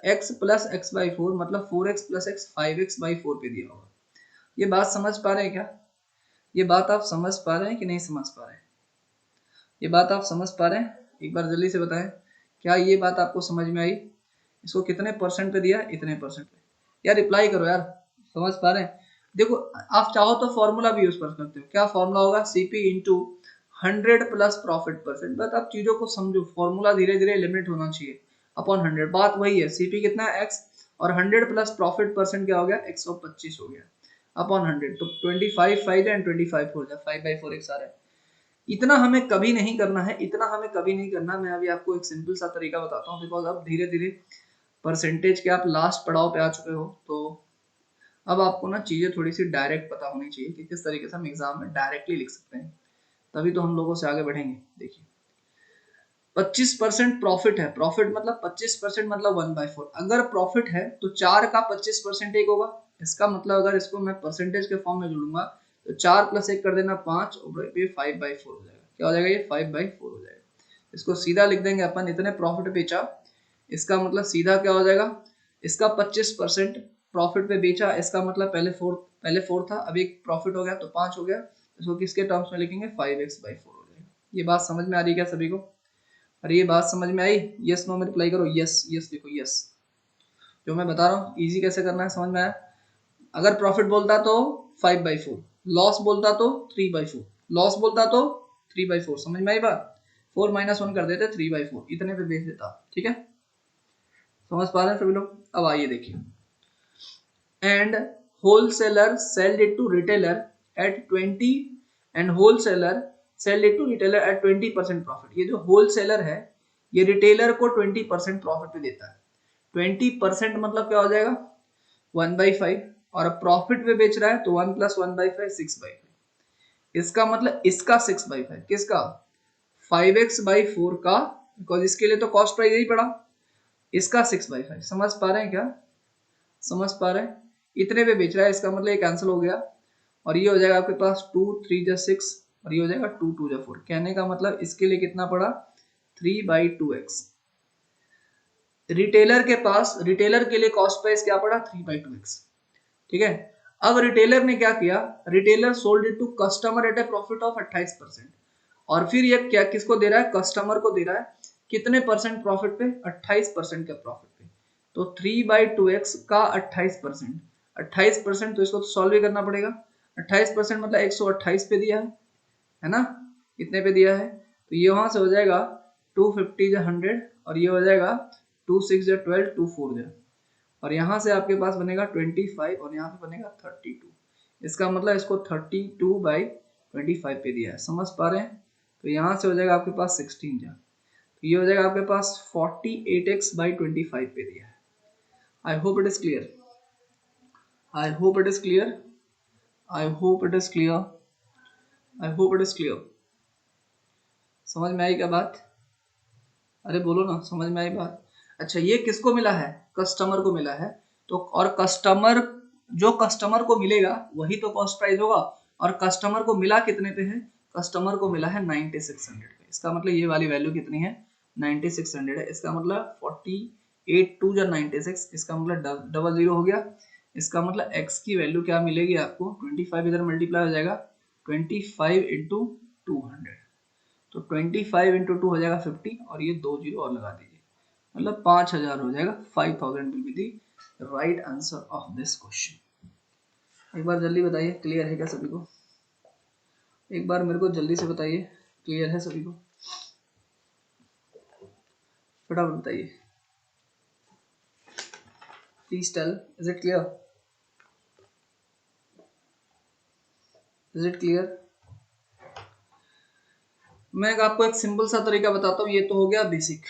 x प्लस x/4 मतलब 4x प्लस x 5x/4 पे दिया होगा। ये बात समझ पा रहे हैं क्या? ये बात आप समझ पा रहे हैं कि नहीं समझ पा रहे हैं? ये बात आप समझ पा रहे हैं? एक बार जल्दी से बताएं, क्या ये बात आपको समझ में आई? इसको कितने परसेंट पे दिया? इतने परसेंट पे। यार रिप्लाई करो यार, समझ पा रहे हैं? देखो आप चाहो तो फॉर्मूला भी यूज कर सकते हो। क्या फॉर्मूला होगा? CP into 100 plus profit percent. बस आप चीजों को समझो, फॉर्मूला धीरे धीरे एलिमिनेट होना चाहिए अपॉन 100। बात वही है, सीपी कितना है? एक्स, और 100 प्लस प्रॉफिट परसेंट क्या हो गया? 125 हो गया अपॉन 100। तो 25 5 एंड 25 हो जाए, 5/4 एक सारा है। इतना हमें कभी नहीं करना है, इतना हमें कभी नहीं करना। मैं अभी आपको एक सिंपल सा तरीका बताता हूँ, बिकॉज अब धीरे धीरे परसेंटेज के आप लास्ट पड़ाव पे आ चुके हो, तो अब आपको ना चीजें थोड़ी सी डायरेक्ट पता होनी चाहिए कि किस तरीके से हम एग्जाम में डायरेक्टली लिख सकते हैं, तभी तो हम लोगों से आगे बढ़ेंगे। देखिए 25% प्रॉफिट है, प्रॉफिट मतलब 25% मतलब 1/4। अगर प्रॉफिट है तो 4 का 25% एक होगा। इसका मतलब अगर इसको मैं परसेंटेज के फॉर्म में जोड़ूंगा तो 4 प्लस 1 कर देना 5, और ये 5/4 हो जाएगा। क्या हो जाएगा? ये 5/4 हो जाएगा। इसको सीधा लिख देंगे अपन, इतने प्रॉफिट बेचा, इसका मतलब सीधा क्या हो जाएगा? इसका 25% प्रॉफिट पे बेचा, इसका मतलब पहले 4 था, अब एक प्रॉफिट हो गया तो 5 हो गया। इसको किसके टर्म्स में लिखेंगे? 5x/4 हो जाएगा। ये बात समझ में आ रही है क्या सभी को? अरे ये बात समझ में आई? यस नो में रिप्लाई करो। यस यस देखो, यस। जो मैं बता रहा हूँ इजी कैसे करना है, समझ में आया? अगर प्रॉफिट बोलता तो 5/4, लॉस बोलता तो 3/4, लॉस बोलता तो 3/4। समझ में आई बात? 4 - 1 कर देते 3/4, इतने पे बेच देता। ठीक है, समझ पा रहे हैं सभी लोग? अब आइए देखिए, and wholesaler selled it to retailer at 20 and wholesaler selled it to retailer at 20% profit. ये जो होलसेलर है ये रिटेलर को 20% प्रॉफिट पे देता है। 20% मतलब क्या हो जाएगा 1/5, और प्रॉफिट पे बेच रहा है तो 1 + 1/5 6/5। इसका मतलब इसका 6/5 किसका 5x/4 का, बिकॉज इसके लिए तो कॉस्ट प्राइस यही पड़ा, इसका 6/5। समझ पा रहे हैं क्या? समझ पा रहे हैं? इतने पे बेच रहा है, इसका मतलब ये कैंसिल हो गया और ये हो जाएगा आपके पास 2 3 + 6 और ये हो जाएगा 2 2 + 4। कहने का मतलब इसके लिए कितना पड़ा 3/2x। रिटेलर के पास, रिटेलर के लिए कॉस्ट प्राइस क्या पड़ा 3/2x। ठीक है, अब रिटेलर ने क्या किया, retailer sold it to customer at a profit of 28%। और फिर ये क्या किसको दे रहा है, कस्टमर को दे रहा है कितने परसेंट प्रॉफिट पे, 28% के प्रॉफिट पे। तो 3/2x का 28%, 28% तो इसको तो सॉल्व ही करना पड़ेगा। 28% मतलब 128 पे दिया है ना, इतने पे दिया है, तो ये वहां से हो जाएगा 250 × 100 और ये हो जाएगा 2 6 × 12 2 4 और यहाँ से आपके पास बनेगा 25 और यहाँ पे बनेगा 32। इसका मतलब इसको 32/25 पे दिया है। समझ पा रहे हैं? तो यहाँ से हो जाएगा आपके पास 16 जा, तो ये हो जाएगा आपके पास 48x/25 पे दिया है। I hope it is clear, I hope it is clear, I hope it is clear, I hope it is clear. समझ में आई क्या बात? अरे बोलो ना, समझ में आई बात? अच्छा, ये किसको मिला है, कस्टमर को मिला है। तो और कस्टमर, जो कस्टमर को मिलेगा वही तो कॉस्ट प्राइस होगा, और कस्टमर को मिला कितने पे है, कस्टमर को मिला है 9600 पे। इसका मतलब ये वाली वैल्यू कितनी है 9600 है। इसका मतलब 48 2 × 96, इसका मतलब डबल जीरो हो गया। इसका मतलब x की वैल्यू क्या मिलेगी आपको, 25 इधर मल्टीप्लाई हो जाएगा 25 × 200, तो 25 × 2 हो जाएगा 50 और ये 2 जीरो और लगा दीजिए, मतलब 5000 हो जाएगा। 5000 will be the right answer of this question. एक बार जल्दी बताइए, क्लियर है क्या सभी को? एक बार मेरे को जल्दी से बताइए, क्लियर है सभी को? फटाफट बताइए, please tell, is it clear, is it clear? मैं आपको एक सिंपल सा तरीका बताता हूँ, ये तो हो गया बेसिक।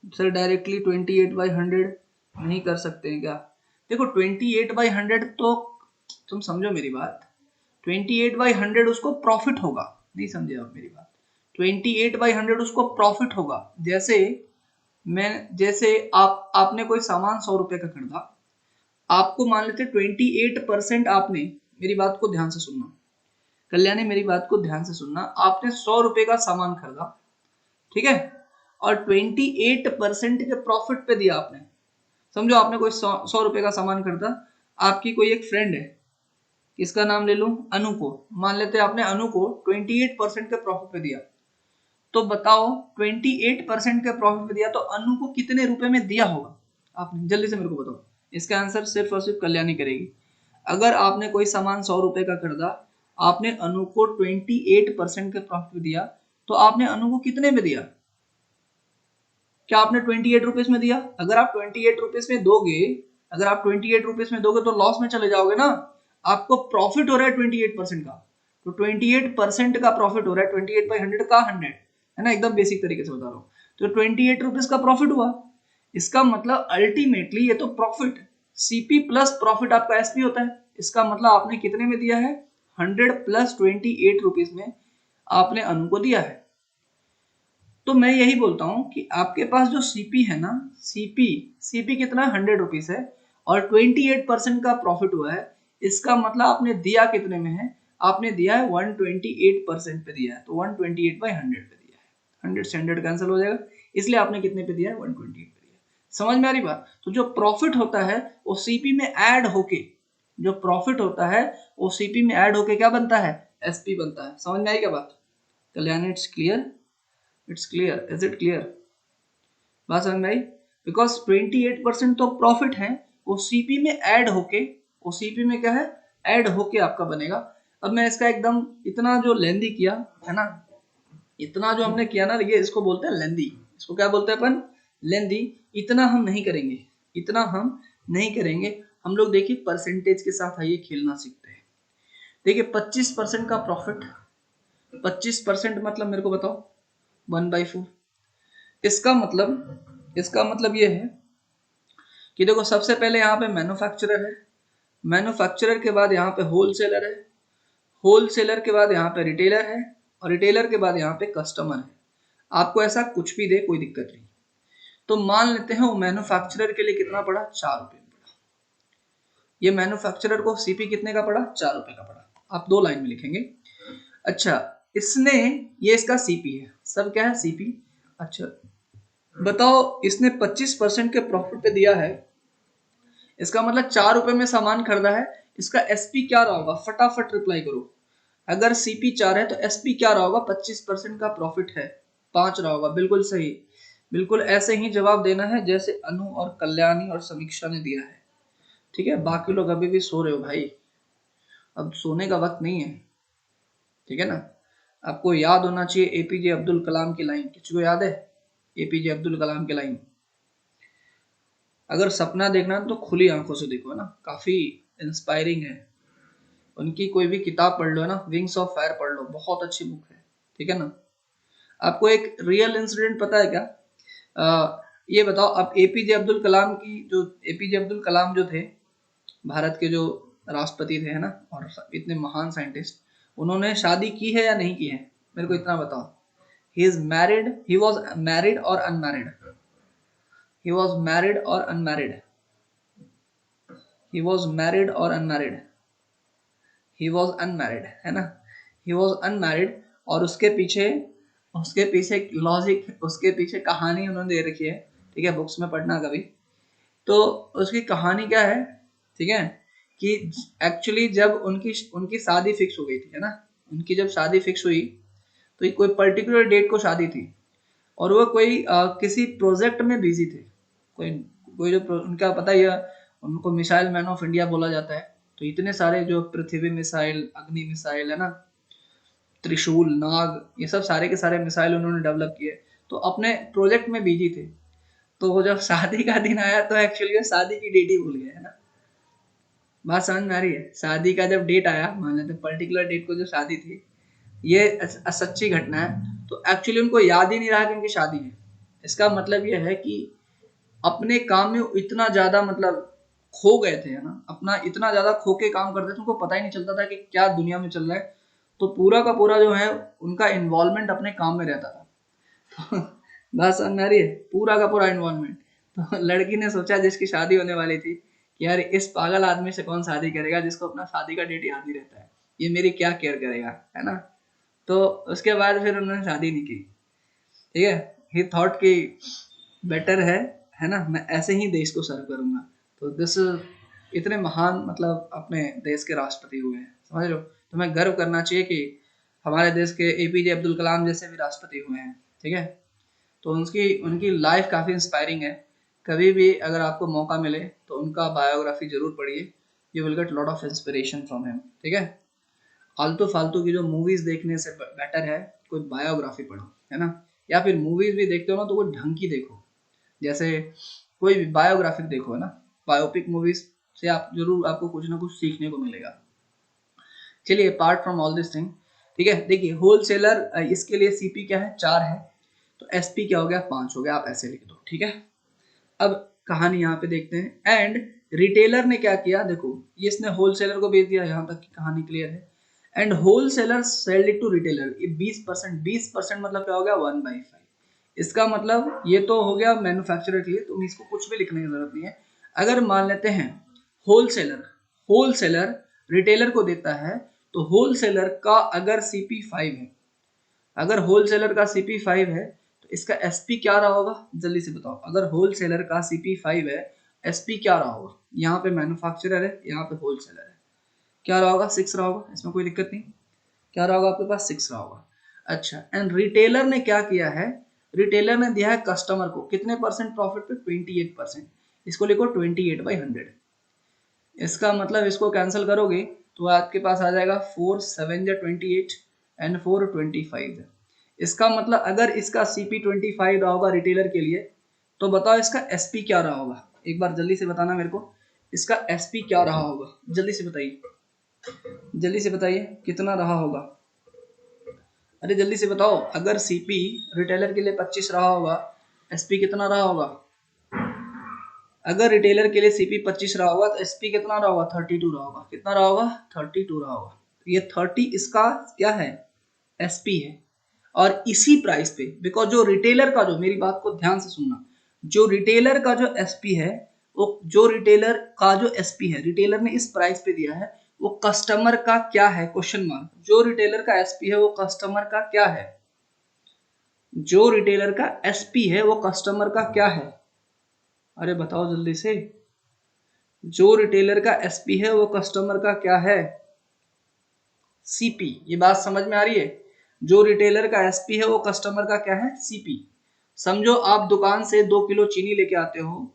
सर डायरेक्टली 28/100 नहीं कर सकते हैं क्या? देखो 28/100 तो तुम समझो मेरी बात, 28/100 उसको प्रॉफिट होगा, नहीं समझे आप मेरी बात? 28/100 उसको प्रॉफिट होगा। जैसे आपने कोई सामान 100 रुपए का खरीदा, आपको मान लेते 28% आपने, मेरी बात को ध्यान से सुनना कल्याणी, मेरी बात को ध्यान से सुनना, आपने 100 रुपए का सामान खरीदा, ठीक है, और 28% के प्रॉफिट पे दिया आपने। समझो आपने कोई 100 रुपए का सामान खरीदा, आपकी कोई एक फ्रेंड है, इसका नाम ले लूं अनु को, मान लेते हैं आपने अनु को 28% के प्रॉफिट पे दिया। तो बताओ 28% के प्रॉफिट पे दिया तो अनु को कितने रुपए में दिया होगा आपने, जल्दी से मेरे को बताओ। इसका आंसर सिर्फ और सिर्फ कल्याणी करेगी। अगर आपने कोई सामान 100 रुपए का खरीदा, आपने अनु को 28% के प्रॉफिट दिया, तो आपने अनु को कितने में दिया? क्या आपने 28 रुपीज में दिया? अगर आप 28 रुपीज में दोगे, अगर आप 28 रुपीज में दोगे तो लॉस में चले जाओगे ना। आपको प्रॉफिट हो रहा है 28% का, तो 28% का प्रॉफिट हो रहा है, 28/100 का 100 है ना, एकदम बेसिक तरीके से बता रहा हूँ। तो 28 रुपीज का प्रॉफिट हुआ, इसका मतलब अल्टीमेटली ये तो प्रॉफिट, सीपी प्लस प्रॉफिट आपका एसपी होता है। इसका मतलब आपने कितने में दिया है, 100 + 28 रुपीज में आपने अनु को दिया है। तो मैं यही बोलता हूं कि आपके पास जो सीपी है ना, सीपी कितना 100 रुपीज है और 28% का प्रॉफिट हुआ है। इसका मतलब आपने दिया कितने में है, आपने दिया है 128% पे दिया है, तो 128/100 पे दिया है। 100 से 100 कैंसिल हो जाएगा, इसलिए आपने कितने पे दिया है, 128 पे दिया है। समझ में आ रही बात? तो जो प्रॉफिट होता है वो सीपी में ऐड होके, जो प्रॉफिट होता है वो सीपी में ऐड होके क्या बनता है, एसपी बनता है। समझ में आई क्या बात Kalyani? It's clear, it's clear, is it clear? बात समझ में आई? बिकॉज 28% तो प्रॉफिट है, वो सीपी में ऐड होके, वो सीपी में क्या है, ऐड होके आपका बनेगा। अब मैं इसका एकदम इतना जो लेंदी किया है ना, इतना जो हमने किया ना, ये इसको बोलते हैं लेंदी। इसको क्या बोलते हैं अपन, लेंदी, इतना हम नहीं करेंगे, इतना हम नहीं करेंगे। हम लोग देखिए परसेंटेज के साथ आइए खेलना सीखते हैं। देखिए 25% का प्रॉफिट, 25% मतलब मेरे को बताओ 1/4। इसका मतलब ये है कि देखो सबसे पहले यहाँ पे मैन्युफैक्चरर है, मैन्युफैक्चरर के बाद यहाँ पे होलसेलर है, होलसेलर के बाद यहाँ पे रिटेलर है, और रिटेलर के बाद यहाँ पे कस्टमर है। आपको ऐसा कुछ भी दे कोई दिक्कत नहीं। तो मान लेते हैं वो मैन्युफैक्चरर के लिए कितना पड़ा, 4 रुपए पड़ा। ये मैन्युफैक्चरर को सीपी कितने का पड़ा, 4 रुपए का पड़ा। आप 2 लाइन में लिखेंगे। अच्छा इसने, ये इसका सीपी है, सब क्या है सीपी। अच्छा बताओ इसने 25% के प्रॉफिट पे दिया है, इसका मतलब 4 रुपए में सामान खरीदा है, इसका एसपी क्या रहा होगा, फटाफट रिप्लाई करो। अगर सीपी 4 है तो एसपी क्या रहा होगा, 25% का प्रॉफिट है 5 रहा होगा। बिल्कुल सही, बिल्कुल ऐसे ही जवाब देना है जैसे अनु और कल्याणी और समीक्षा ने दिया है। ठीक है, बाकी लोग अभी भी सो रहे हो भाई, अब सोने का वक्त नहीं है, ठीक है ना। आपको याद होना चाहिए एपीजे अब्दुल कलाम की लाइन, किसी को याद है एपीजे अब्दुल कलाम की लाइन? अगर सपना देखना है तो खुली आंखों से देखो, है ना, काफी इंस्पायरिंग है। उनकी कोई भी किताब पढ़ लो, है ना, विंग्स ऑफ फायर पढ़ लो, बहुत अच्छी बुक है, ठीक है ना। आपको एक रियल इंसिडेंट पता है क्या? ये बताओ, आप एपीजे अब्दुल कलाम की जो, एपीजे अब्दुल कलाम जो थे भारत के जो राष्ट्रपति थे, है ना, और इतने महान साइंटिस्ट, उन्होंने शादी की है या नहीं की है, मेरे को इतना बताओ। He is married, he was married और अनमैरिड, ही वॉज मैरिड और अनमैरिड, ही वॉज मैरिड और अनमैरिड, ही वॉज अनमैरिड, है ना, ही वॉज अनमैरिड। और उसके पीछे लॉजिक, उसके पीछे कहानी उन्होंने दे रखी है, ठीक है, बुक्स में पढ़ना कभी। तो उसकी कहानी क्या है, ठीक है, कि एक्चुअली जब उनकी उनकी शादी फिक्स हो गई थी, है ना, उनकी जब शादी फिक्स हुई तो कोई पर्टिकुलर डेट को शादी थी, और वो कोई किसी प्रोजेक्ट में बिजी थे। कोई कोई जो उनका पता ही है, उनको मिसाइल मैन ऑफ इंडिया बोला जाता है। तो इतने सारे जो पृथ्वी मिसाइल, अग्नि मिसाइल, है ना, त्रिशूल, नाग, ये सब सारे के सारे मिसाइल उन्होंने डेवलप किए, तो अपने प्रोजेक्ट में बिजी थे। तो वो जब शादी का दिन आया तो एक्चुअली शादी की डेट ही भूल गए, है ना। बात समझ में आ रही है? शादी का जब डेट आया, मान लेते पर्टिकुलर डेट को जो शादी थी, ये सच्ची घटना है, तो एक्चुअली उनको याद ही नहीं रहा कि उनकी शादी है। इसका मतलब ये है कि अपने काम में इतना ज्यादा मतलब खो गए थे, है ना, अपना इतना ज्यादा खो के काम करते थे, उनको पता ही नहीं चलता था कि क्या दुनिया में चल रहा है। तो पूरा का पूरा जो है उनका इन्वॉल्वमेंट अपने काम में रहता था। बात समझ में आ रही है? पूरा का पूरा इन्वॉल्वमेंट। तो लड़की ने सोचा जिसकी शादी होने वाली थी कि यार इस पागल आदमी से कौन शादी करेगा जिसको अपना शादी का डेट याद नहीं रहता है, ये मेरी क्या केयर करेगा, है ना। तो उसके बाद फिर उन्होंने शादी नहीं की, ठीक है। ही थॉट कि बेटर है ना, मैं ऐसे ही देश को सर्व करूंगा। तो दिस, इतने महान मतलब अपने देश के राष्ट्रपति हुए हैं, समझ लो। तो मैं गर्व करना चाहिए कि हमारे देश के एपीजे अब्दुल कलाम जैसे भी राष्ट्रपति हुए हैं, ठीक है। तो उनकी उनकी लाइफ काफ़ी इंस्पायरिंग है। कभी भी अगर आपको मौका मिले तो उनका बायोग्राफी जरूर पढ़िए, you will get lot of inspiration from him, ठीक है। आलतू फालतू की जो मूवीज देखने से बेटर है कोई बायोग्राफी पढ़ो, है ना। या फिर मूवीज भी देखते हो ना तो कोई ढंग की देखो, जैसे कोई भी बायोग्राफिक देखो, है ना। बायोपिक मूवीज से आप जरूर, आपको कुछ ना कुछ सीखने को मिलेगा। चलिए apart from all this thing, ठीक है, देखिए होलसेलर, इसके लिए सीपी क्या है, 4 है, तो एसपी क्या हो गया, 5 हो गया, आप ऐसे लिख दो, ठीक है। अब कहानी यहाँ पे देखते हैं। एंड रिटेलर ने क्या किया, देखो ये इसने होलसेलर को बेच दिया, यहाँ तक की कहानी क्लियर है। And wholesaler selled it to retailer, ये 20%, 20% मतलब क्या हो गया, 1/5। इसका मतलब ये तो हो गया मैन्युफैक्चरर के लिए, तो इसको कुछ भी लिखने की जरूरत नहीं है। अगर मान लेते हैं होलसेलर, होलसेलर रिटेलर को देता है, तो होलसेलर का अगर सीपी 5 है, अगर होलसेलर का सीपी 5 है तो इसका एसपी क्या रहा होगा, जल्दी से बताओ। अगर होलसेलर का सीपी 5 है, एसपी क्या रहा होगा? यहाँ पे मैन्युफैक्चरर है, यहाँ पे होलसेलर है, क्या रहा होगा, 6 रहा होगा, इसमें कोई दिक्कत नहीं। क्या रहा होगा आपके पास, 6 रहा होगा। अच्छा, एंड रिटेलर ने क्या किया है, रिटेलर ने दिया है कस्टमर को कितने परसेंट प्रॉफिट पे, 28%। इसको लिखो 28/100। इसका मतलब इसको कैंसिल करोगे तो आपके पास आ जाएगा 4 7 या 28 एंड 4 25। इसका मतलब अगर इसका सीपी 25 रहा होगा रिटेलर के लिए, तो बताओ इसका एसपी क्या रहा होगा, एक बार जल्दी से बताना मेरे को, इसका एसपी क्या रहा होगा, जल्दी से बताइए, जल्दी से बताइए कितना रहा होगा। अरे जल्दी से बताओ, अगर सीपी रिटेलर के लिए 25 रहा होगा, एसपी कितना रहा होगा? अगर रिटेलर के लिए सीपी 25 रहा होगा तो एसपी कितना रहा होगा? 32 रहा होगा। कितना रहा होगा? 32 रहा होगा। ये 30 इसका क्या है? एसपी है। और इसी प्राइस पे, बिकॉज जो रिटेलर का, जो मेरी बात को ध्यान से सुनना, जो रिटेलर का जो एसपी है, वो जो रिटेलर का जो एसपी है, रिटेलर ने इस प्राइस पे दिया है, वो कस्टमर का क्या है? Question mark. जो रिटेलर का एसपी है वो कस्टमर का क्या है? जो रिटेलर का एसपी है वो कस्टमर का क्या है? अरे बताओ जल्दी से। जो रिटेलर का एसपी है वो कस्टमर का क्या है? सीपी। ये बात समझ में आ रही है? जो रिटेलर का एसपी है वो कस्टमर का क्या है? सीपी। समझो आप दुकान से 2 किलो चीनी लेके आते हो,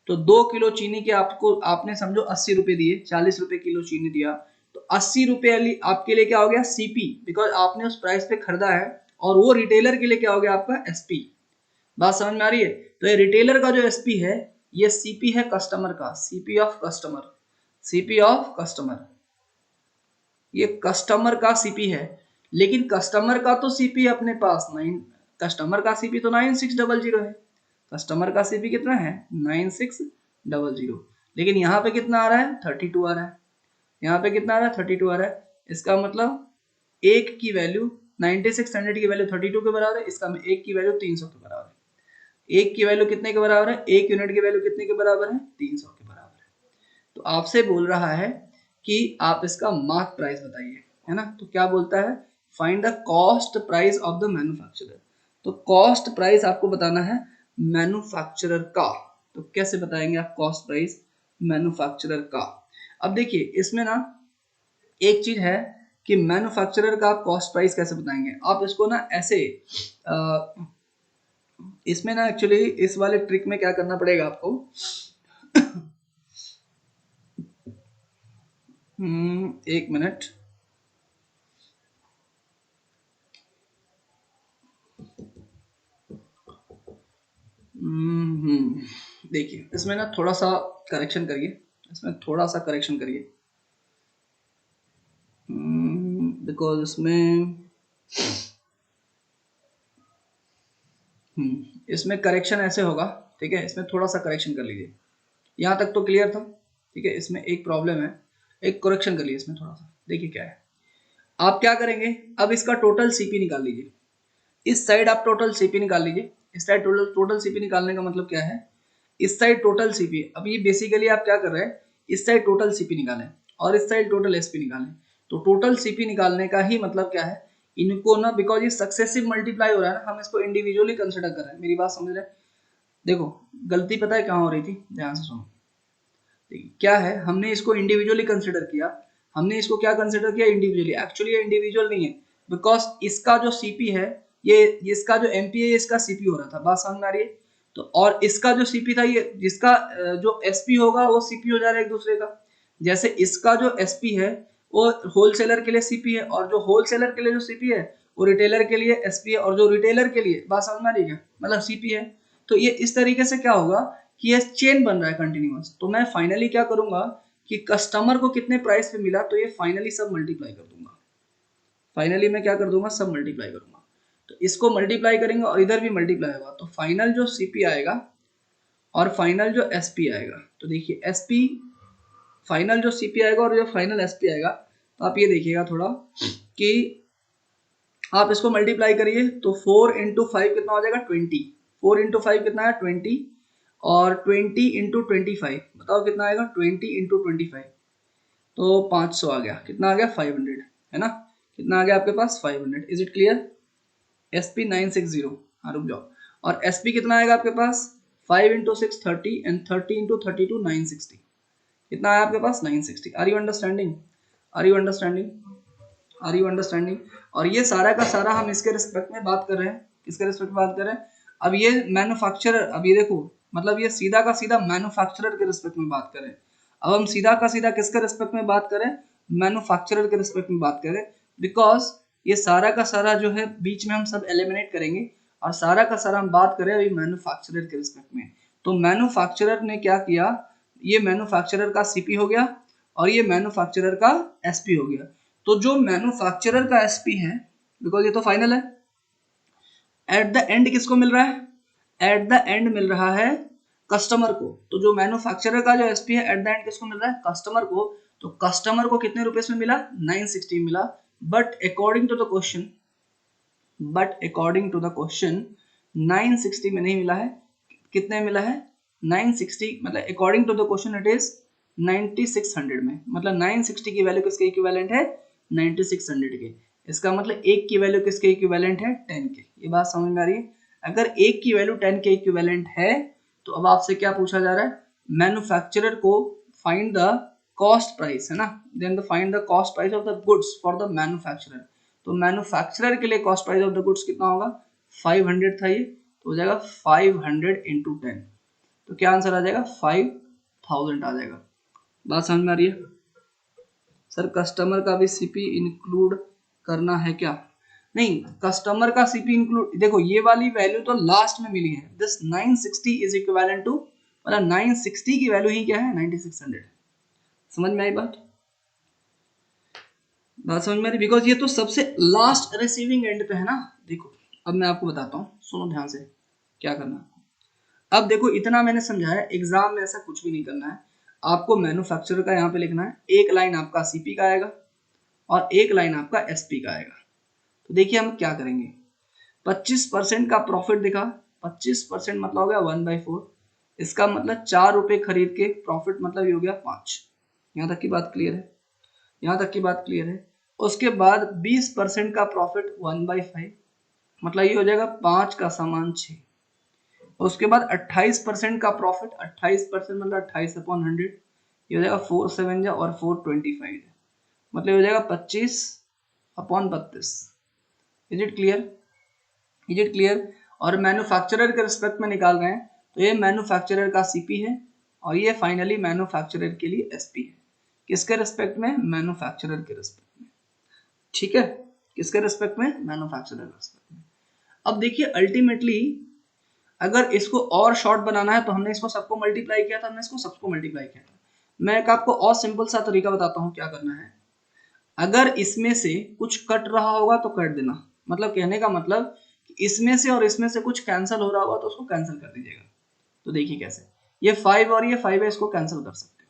तो 2 किलो चीनी के आपको, आपने समझो 80 रुपए दिए, 40 रुपए किलो चीनी दिया, तो 80 रुपए आपके लिए क्या हो गया? सीपी, बिकॉज आपने उस प्राइस पे खरीदा है। और वो रिटेलर के लिए क्या हो गया? आपका एसपी। बात समझ में आ रही है? तो ये रिटेलर का जो एसपी है, ये सीपी है कस्टमर का, CP of customer, CP of customer. ये कस्टमर का सीपी है, लेकिन कस्टमर का तो सीपी अपने पास नाइन, कस्टमर का सीपी तो 9600 है। कस्टमर का सीपी कितना है? 9600। लेकिन यहाँ पे कितना आ रहा है? 32 आ रहा है। यहाँ पे कितना आ रहा है? 32 आ रहा है। इसका मतलब एक की वैल्यू, 9600 की वैल्यू 32 के बराबर है, इसका एक की वैल्यू 300 के बराबर है। एक की वैल्यू कितने के बराबर है? एक यूनिट की वैल्यू कितने के बराबर है? 300 के बराबर है। तो आपसे बोल रहा है कि आप इसका मार्क प्राइस बताइए, है ना? तो क्या बोलता है? Find the cost price of the manufacturer. तो कॉस्ट प्राइस आपको बताना है मैन्युफैक्चरर का। तो कैसे बताएंगे आप कॉस्ट प्राइस मैन्युफैक्चरर का? अब देखिए इसमें ना एक चीज है कि मैन्युफैक्चरर का आप कॉस्ट प्राइस कैसे बताएंगे? आप इसको ना ऐसे, इसमें ना एक्चुअली इस वाले ट्रिक में क्या करना पड़ेगा आपको, एक मिनट। देखिए इसमें ना थोड़ा सा करेक्शन करिए, इसमें थोड़ा सा करेक्शन करिए, बिकॉज इसमें करेक्शन ऐसे होगा, ठीक है? इसमें थोड़ा सा करेक्शन कर लीजिए। यहाँ तक तो क्लियर था, ठीक है? इसमें एक प्रॉब्लम है, एक करेक्शन कर लीजिए इसमें थोड़ा सा। देखिए क्या है, आप क्या करेंगे, अब इसका टोटल सीपी निकाल लीजिए। इस साइड आप टोटल सीपी निकाल लीजिए। इस साइड टोटल टोटल सीपी निकालने का मतलब क्या है? इस साइड टोटल सीपी, अब ये बेसिकली आप क्या कर रहे हैं, इस साइड टोटल सीपी निकालें और इस साइड टोटल एसपी निकालें। तो टोटल सीपी निकालने का ही मतलब क्या है, इनको ना, बिकॉज ये सक्सेसिव मल्टीप्लाई हो रहा है ना, हम इसको इंडिविजुअली कंसिडर कर रहे हैं। मेरी बात समझ रहे हैं? देखो गलती पता है कहाँ हो रही थी, ध्यान से सुनो। क्या है, हमने इसको इंडिविजुअली कंसिडर किया, हमने इसको क्या कंसिडर किया? इंडिविजुअली। एक्चुअली ये इंडिविजुअल नहीं है, बिकॉज इसका जो सीपी है, ये इसका जो एमपी है, इसका सीपी हो रहा था। बात समझ में आ रही है? तो और इसका जो सीपी था, ये जिसका जो एसपी होगा वो सीपी हो जा रहा है एक दूसरे का। जैसे इसका जो एसपी है वो होलसेलर के लिए सीपी है, और जो होलसेलर के लिए जो सीपी है वो रिटेलर के लिए एसपी है, और जो रिटेलर के लिए, बात समझ में आ रही है, मतलब सीपी है। तो ये इस तरीके से क्या होगा कि ये चेन बन रहा है कंटिन्यूअस। तो मैं फाइनली क्या करूंगा कि कस्टमर को कितने प्राइस पे मिला, तो ये फाइनली सब मल्टीप्लाई कर दूंगा। फाइनली मैं क्या कर दूंगा? सब मल्टीप्लाई करूंगा। तो इसको मल्टीप्लाई करेंगे और इधर भी मल्टीप्लाई होगा, तो फाइनल जो सीपी आएगा और फाइनल जो एसपी आएगा, तो देखिए एसपी, फाइनल जो सीपी आएगा और जो फाइनल एसपी आएगा, तो आप ये देखिएगा थोड़ा कि आप इसको मल्टीप्लाई करिए, तो 4 इंटू 5 कितना हो जाएगा? 20। 4 इंटू 5 कितना है? 20। और 20 इंटू 25 बताओ कितना आएगा? 20 इंटू 25, तो 500 आ गया। कितना आ गया? 500, है ना? कितना आ गया आपके पास? 500। Is it clear? SP 960। हाँ रुक जाओ। और SP कितना आएगा आपके पास? 5 इंटू 6 30 एंड 30 इंटू 32 960। कितना आया आपके पास? 960। Are you understanding? Are you understanding? Are you understanding? और ये सारा का सारा हम इसके रिस्पेक्ट में बात कर रहे हैं। किसके रिस्पेक्ट में बात कर रहे हैं? अब ये मैन्युफैक्चरर, अब ये देखो, मतलब ये सीधा का सीधा मैन्युफैक्चरर के रिस्पेक्ट में बात करें। अब हम सीधा का सीधा किसके रिस्पेक्ट में बात करें? मैन्युफैक्चरर के रिस्पेक्ट में बात करें, बिकॉज ये सारा का सारा जो है बीच में हम सब एलिमिनेट करेंगे और सारा का सारा हम बात करें अभी मैन्युफैक्चरर के रिस्पेक्ट में, तो मैन्युफैक्चरर ने क्या किया, ये मैन्युफैक्चरर का सीपी हो गया और ये मैन्युफैक्चरर का एसपी हो गया। तो जो मैन्युफैक्चरर का एसपी है, बिकॉज ये तो फाइनल है, एट द एंड किसको मिल रहा है, एट द एंड मिल रहा है कस्टमर को। तो जो मैन्युफैक्चरर का जो एसपी है एट द एंड किसको मिल रहा है, कस्टमर को। तो कस्टमर को कितने रुपए में मिला, 960 मिला। But according to the question, 960 में नहीं मिला है, कितने मिला है, 960, मतलब according to the question it is 9600 में, मतलब 960 की वैल्यू किसके इक्विवेलेंट है, 9600 के। इसका मतलब एक की वैल्यू किसके इक्विवेलेंट है, 10 के। ये बात समझ में आ रही है। अगर एक की वैल्यू 10 के इक्विवेलेंट है तो अब आपसे क्या पूछा जा रहा है, मैन्युफैक्चरर को फाइंड द कॉस्ट प्राइस, है ना, then the find the cost price of the goods for the manufacturer. तो मैन्युफैक्चरर के लिए cost price of the goods कितना होगा, 500 था ये, तो हो जाएगा 500 इंटू 10, तो क्या आंसर आ जाएगा, 5000 आ जाएगा। बात समझ में आ रही है। सर कस्टमर का भी सीपी इंक्लूड करना है क्या, नहीं, कस्टमर का सीपी इंक्लूड, देखो ये वाली वैल्यू तो लास्ट में मिली है, दिस 960 इज इक्विवेलेंट टू, मतलब 960 की वैल्यू ही क्या है, 9600। समझ में आई बात, बात समझ में आ रही, बिकॉज ये तो सबसे लास्ट रिसीविंग एंड पे है ना। देखो अब मैं आपको बताता हूँ, सुनो ध्यान से क्या करना है। अब देखो इतना मैंने समझाया, एग्जाम में ऐसा कुछ भी नहीं करना है आपको। मैन्युफैक्चरर का यहाँ पे लिखना है, एक लाइन आपका सीपी का आएगा और एक लाइन आपका एसपी का आएगा। तो देखिए हम क्या करेंगे, 25% का प्रॉफिट दिखा, 25% मतलब हो गया 1/4, इसका मतलब 4 रुपए खरीद के प्रॉफिट, मतलब ये हो गया 5। यहाँ तक की बात क्लियर है, यहाँ तक की बात क्लियर है। उसके बाद 20% का प्रॉफिट 1/5, मतलब ये हो जाएगा 5 का सामान 6। उसके बाद 28% का प्रॉफिट, 28% मतलब 28/100, ये हो जाएगा 4 7 जा और 425, मतलब हो जाएगा 25/32। Is it clear, is it clear. और मैन्युफैक्चरर के रिस्पेक्ट में निकाल रहे हैं, तो ये मैन्युफैक्चरर का सीपी है और ये फाइनली मैन्युफैक्चरर के लिए एसपी है। किसके रिस्पेक्ट में, मैन्युफैक्चरर के रिस्पेक्ट में, ठीक है, किसके रिस्पेक्ट में, मैन्युफैक्चरर के रिस्पेक्ट में। अब देखिए अल्टीमेटली अगर इसको और शॉर्ट बनाना है तो हमने इसको सबको मल्टीप्लाई किया था, हमने इसको सबको मल्टीप्लाई किया था। मैं एक आपको और सिंपल सा तरीका बताता हूँ क्या करना है। अगर इसमें से कुछ कट रहा होगा तो कट देना, मतलब कहने का मतलब इसमें से और इसमें से कुछ कैंसिल हो रहा होगा तो उसको कैंसिल कर दीजिएगा। तो देखिए कैसे, ये 5 और ये 5 है, इसको कैंसिल कर सकते हो,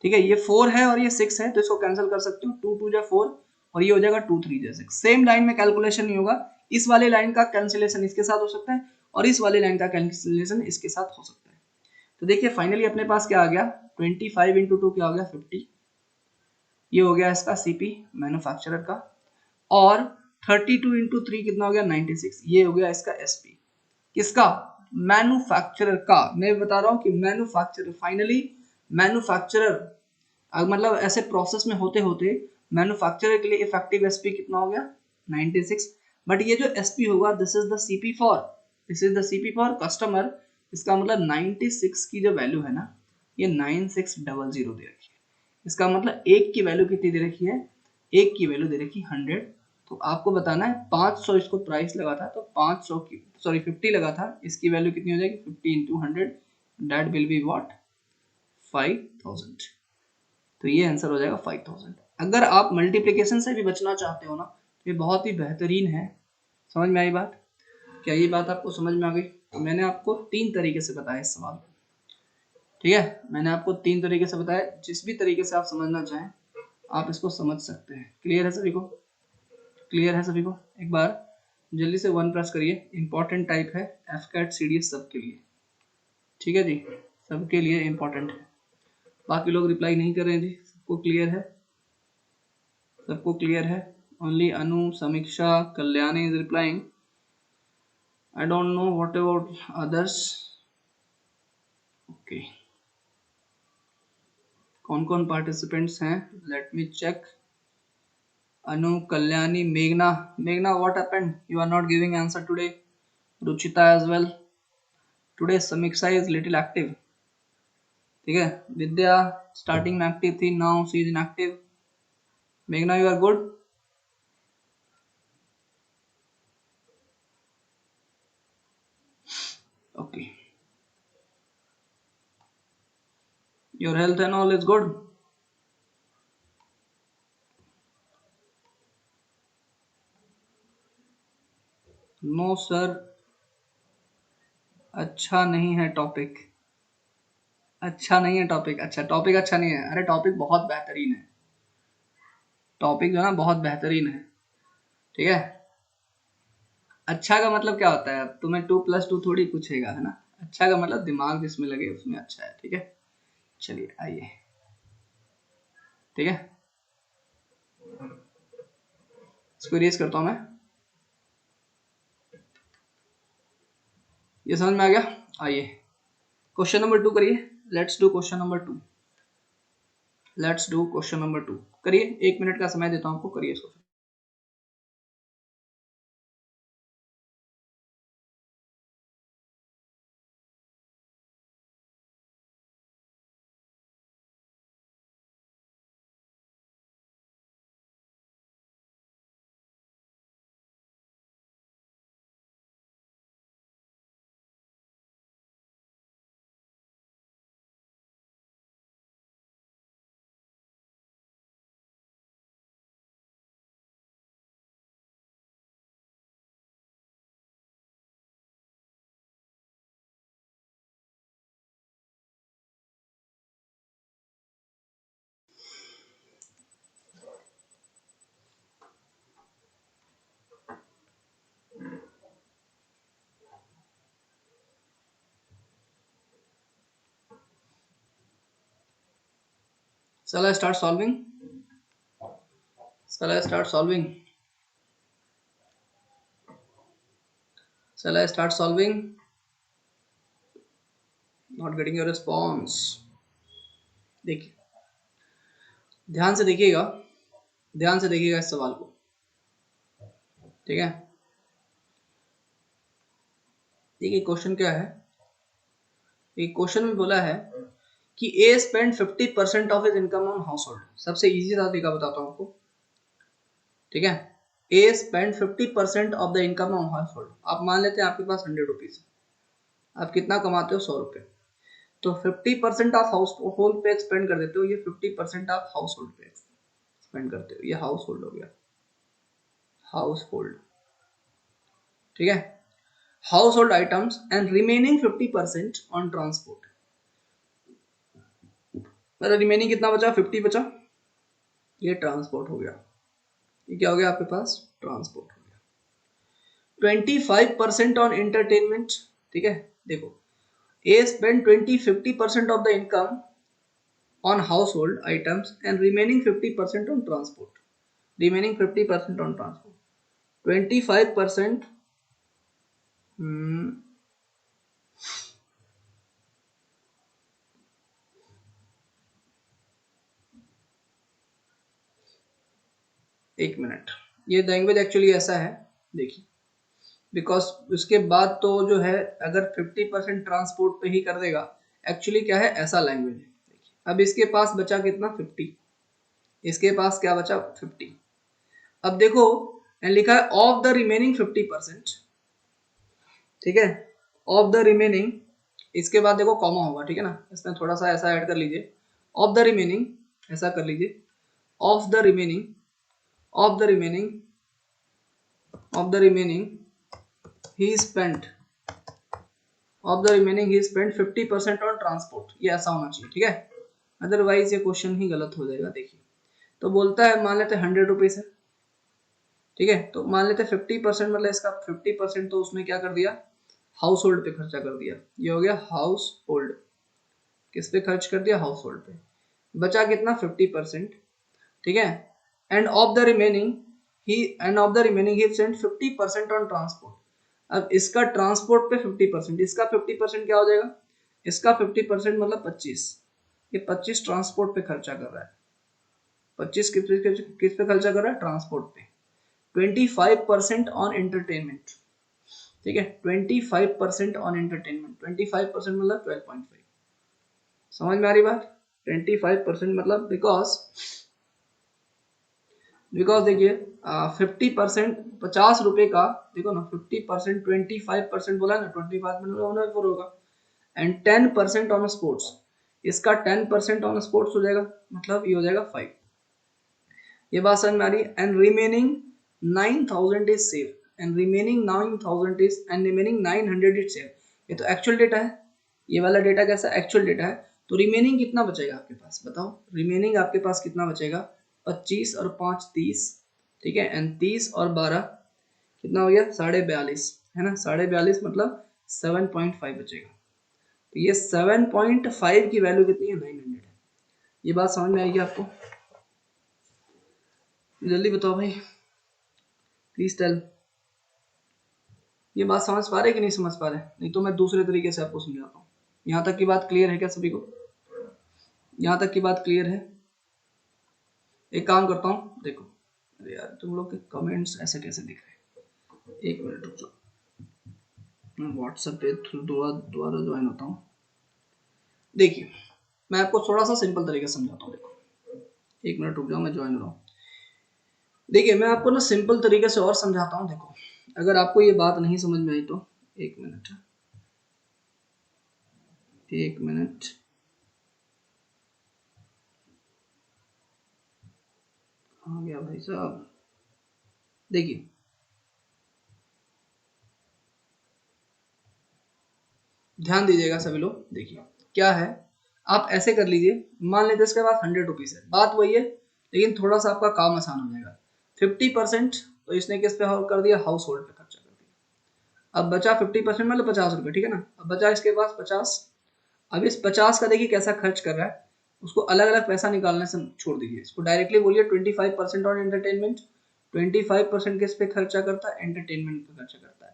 ठीक है। ये 4 है और ये 6 है तो इसको कैंसिल कर सकते हो, 2 2 जा 4 और ये हो जाएगा 2 3 जा 6। सेम लाइन में कैलकुलेशन नहीं होगा, इस वाले लाइन का कैंसिलेशन इसके साथ हो सकता है और इस वाले लाइन का कैंसिलेशन इसके साथ हो सकता है। तो देखिए फाइनली अपने पास क्या आ गया, 25 इंटू 2 क्या हो गया, 50, ये हो गया इसका सीपी मैन्युफैक्चरर का। और 32 इंटू 3 कितना हो गया, 96, ये हो गया इसका एसपी, किसका, मैन्युफैक्चरर का। मैं बता रहा हूं कि मैन्युफैक्चरर, फाइनली मैन्युफैक्चरर, मतलब ऐसे प्रोसेस में होते होते मैन्युफैक्चरर के लिए इफेक्टिव एसपी कितना हो गया, 96। बट ये जो एसपी होगा this is the CP for, this is the CP for customer. इसका मतलब 96 की जो वैल्यू है ना, ये 9600 दे रखी है। इसका मतलब एक की वैल्यू कितनी दे रखी है, एक की वैल्यू दे रखी 100। तो आपको बताना है 500 इसको प्राइस लगा था, तो 500 की, सॉरी 50 लगा था, इसकी वैल्यू कितनी हो जाएगी, 50 into 100, that will be what, 5000। तो ये आंसर हो जाएगा 5000। अगर आप मल्टीप्लिकेशन से भी बचना चाहते हो ना, तो ये बहुत ही बेहतरीन है। समझ में आई बात, क्या ये बात आपको समझ में आ गई। तो मैंने आपको 3 तरीके से बताया इस सवाल को, ठीक है, मैंने आपको 3 तरीके से बताया, जिस भी तरीके से आप समझना चाहें आप इसको समझ सकते हैं। क्लियर है सभी को, क्लियर है सभी को। एक बार जल्दी से 1 प्रेस करिए, इंपॉर्टेंट टाइप है, एफकैट सीडीएस सबके लिए, ठीक है जी, सबके लिए इंपॉर्टेंट है। बाकी लोग रिप्लाई नहीं कर रहे हैं जी, सबको क्लियर है, सबको क्लियर है। ओनली अनु, समीक्षा, Kalyani is replying, I don't know what about others. Okay, कौन कौन पार्टिसिपेंट्स हैं, लेट मी चेक। अनु, कल्याणी, मेघना, मेघना what happened, you are not giving answer today. Ruchita as well, today समीक्षा इज लिटिल एक्टिव, ठीक है। विद्या स्टार्टिंग में एक्टिव थी, नाउ शी इज इनएक्टिव। मेघना you are good, your health and all is good? No sir, अच्छा नहीं है topic. अच्छा नहीं है टॉपिक? अच्छा, टॉपिक अच्छा नहीं है? अरे टॉपिक बहुत बेहतरीन है। टॉपिक जो है ना बहुत बेहतरीन है, ठीक है। अच्छा का मतलब क्या होता है? अब तुम्हें 2+2 थोड़ी पूछेगा, है ना। अच्छा का मतलब दिमाग जिसमें लगे उसमें अच्छा है, ठीक है। चलिए आइए, ठीक है, इसको इरेज करता हूं मैं। ये समझ में आ गया? आइए क्वेश्चन नंबर 2 करिए। Let's do question number 2। Let's do question number 2। करिए, 1 मिनट का समय देता हूं आपको, करिए इसको। Shall I start solving? Shall I start solving? Shall I start solving? Not getting your response. देखिए, ध्यान से देखिएगा, ध्यान से देखिएगा इस सवाल को, ठीक है। देखिए क्वेश्चन क्या है। एक क्वेश्चन में बोला है कि A spend 50% of his income on household. सबसे इजी तरीका बताता हूँ आपको, ठीक है। A spend 50% of the income on household. आप मान लेते हैं आपके पास 100 रुपीज, आप कितना कमाते हो? 100 रुपए। तो 50% आप हाउस होल्ड पे एक्सपेंड कर देते हो, ये 50% आप हाउस होल्ड पे एक्सपेंड करते हो, ये हाउस होल्ड हो गया, हाउस होल्ड, ठीक है। House hold items and remaining 50% on transport. मतलब रिमेनिंग कितना बचा? 50 बचा, ये ट्रांसपोर्ट हो गया। ये क्या हो गया आपके पास? ट्रांसपोर्ट हो गया। 25% ऑन एंटरटेनमेंट, ठीक है। देखो, A spend 50% of the income on household items and remaining 50% on transport. Remaining 50% on transport. 25%, एक मिनट, ये लैंग्वेज एक्चुअली ऐसा है, देखिए, बिकॉज उसके बाद तो जो है अगर 50% ट्रांसपोर्ट पे ही कर देगा, एक्चुअली क्या है, ऐसा लैंग्वेज है। देखिए अब इसके पास बचा कितना? 50। इसके पास क्या बचा? 50। अब देखो लिखा है ऑफ द रिमेनिंग 50%, ठीक है। ऑफ द रिमेनिंग, इसके बाद देखो कॉमा होगा, ठीक है ना, इसमें थोड़ा सा ऐसा ऐड कर लीजिए। ऑफ द रिमेनिंग, ऐसा कर लीजिए, of the remaining, of the remaining, of the remaining he spent, of the remaining he spent 50% on transport. ये ऐसा होना चाहिए, ठीक है, अदरवाइज ये क्वेश्चन ही गलत हो जाएगा। देखिए तो बोलता है, मान लेते 100 रुपीज है, ठीक है, तो मान लेते 50% मतलब इसका 50% तो उसने क्या कर दिया? हाउस होल्ड पे खर्चा कर दिया। ये हो गया हाउस होल्ड, किस पे खर्च कर दिया? हाउस होल्ड पे। बचा कितना? 50%, ठीक है। And of the remaining he, and of the remaining he spent 50% on transport. अब इसका ट्रांसपोर्ट पे 50%, इसका 50% क्या हो जाएगा? इसका 50% मतलब 25। ये 25 ट्रांसपोर्ट पे खर्चा कर रहा है। 25 किस पे खर्चा कर रहा है? ट्रांसपोर्ट पे। 25% ऑन एंटरटेनमेंट, ठीक है, 25% ऑन एंटरटेनमेंट। 25% मतलब 12.5। समझ में आ रही बात? 25% मतलब बिकॉज, देखिए 50%, 50 रुपए का, देखो ना, 50%, 25% बोला ना, 25% होगा एंड 10% ऑन स्पोर्ट्स। इसका 10% ऑन स्पोर्ट्स हो जाएगा, मतलब ये हो जाएगा 5। ये बात समझ में आ रही है। And remaining 9000 is save, and remaining 9000 is, and remaining 900 is save. ये तो एक्चुअल डेटा है, ये वाला डेटा कैसा एक्चुअल डेटा है। तो रिमेनिंग कितना बचेगा आपके पास, बताओ रिमेनिंग आपके पास कितना बचेगा। 25 और 5 30, ठीक है, एंड 30 और 12 कितना हो गया 42.5, है ना, 42.5 मतलब 7.5 बचेगा। तो ये 7.5 की वैल्यू कितनी है, 900 है। ये बात समझ में आएगी आपको, जल्दी बताओ भाई, प्लीज टेल। ये बात समझ पा रहे कि नहीं समझ पा रहे, नहीं तो मैं दूसरे तरीके से आपको समझाता हूँ। यहाँ तक की बात क्लियर है क्या सभी को, यहाँ तक की बात क्लियर है। एक काम करता हूँ, देखो, अरे यार तुम लोग के कमेंट्स ऐसे कैसे दिख रहे हैं, एक मिनट रुक जाओ, मैं व्हाट्सएप पे दोबारा ज्वाइन होता हूँ। देखिए मैं आपको थोड़ा सा सिंपल तरीके से समझाता हूँ, देखो एक मिनट रुक जाओ, मैं ज्वाइन हो रहा हूँ। देखिए मैं आपको ना सिंपल तरीके से और समझाता हूँ। देखो अगर आपको ये बात नहीं समझ में आई तो एक मिनट, एक मिनट, आ गया भाई साहब। देखिए ध्यान दीजिएगा सभी लोग, देखिए क्या है, आप ऐसे कर लीजिए, मान लेते इसके पास 100 रुपीज है, बात वही है लेकिन थोड़ा सा आपका काम आसान हो जाएगा। 50% तो इसने किस पे कर दिया, हाउस होल्ड पे खर्चा कर दिया। अब बचा 50% मतलब 50 रुपये, ठीक है ना। अब बचा इसके पास 50। अब इस 50 का देखिए कैसा खर्च कर रहा है, उसको अलग अलग पैसा निकालने से छोड़ दीजिए, इसको डायरेक्टली बोलिए 25% ऑन एंटरटेनमेंट। 25% किस पे खर्चा करता है, एंटरटेनमेंट पे खर्चा करता है।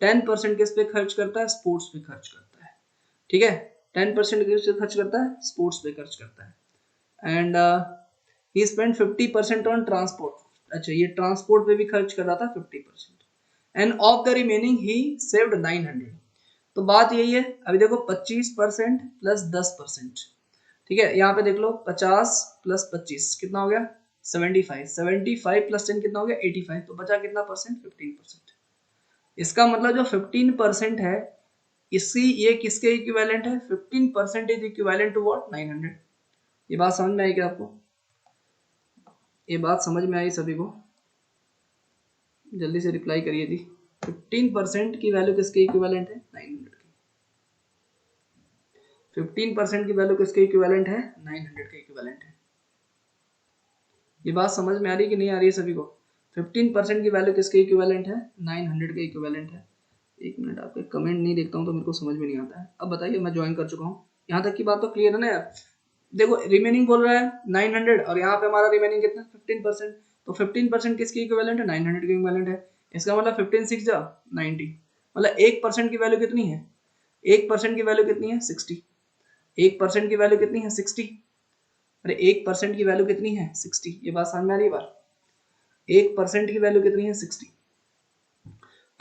10% किस पे खर्च करता है, स्पोर्ट्स पे खर्च करता है, ठीक है। 10% किस पे खर्च करता है, स्पोर्ट्स पे खर्च करता है। And he spend 50% on transport, अच्छा ये ट्रांसपोर्ट पे भी खर्च कर रहा था 50%। And of the remaining he saved 900। तो बात यही है, अभी देखो 25% प्लस 10%, ठीक है, यहाँ पे देख लो 50 प्लस 25 कितना हो गया 75, 75 प्लस 10 कितना हो गया 85, तो बचा कितना परसेंट, 15%। इसका मतलब जो 15% है, इसी ये किसके इक्विवेलेंट है, 15% इज इक्विवेलेंट टू व्हाट, 900। ये बात समझ में आई क्या आपको, ये बात समझ में आई सभी को, जल्दी से रिप्लाई करिए दी। 15% की वैल्यू किसके इक्विवेलेंट है, 900 की। 15% की वैल्यू किसके इक्विवेलेंट है, 900 के इक्विवेलेंट है। ये बात समझ में आ रही कि नहीं आ रही है सभी को। 15% की वैल्यू किसके इक्विवेलेंट है, 900 के इक्विवेलेंट है। एक मिनट, आपके कमेंट नहीं देखता हूँ तो मेरे को समझ में नहीं आता है। अब बताइए, मैं ज्वाइन कर चुका हूँ, यहाँ तक की बात तो क्लियर है ना यार। देखो रिमेनिंग बोल रहा है 900 और यहाँ पे हमारा रिमेनिंग कितना 15%, तो 15% किसकी इक्विवेलेंट है, 900 के इक्विवेलेंट है। इसका मतलब 15 6 जा 90, मतलब 1% की वैल्यू कितनी है, 1% की वैल्यू कितनी है 60। 1% की वैल्यू कितनी है 60, अरे 1% की वैल्यू कितनी है 60। ये बात समझ में आ रही है बार, 1% की वैल्यू कितनी है 60।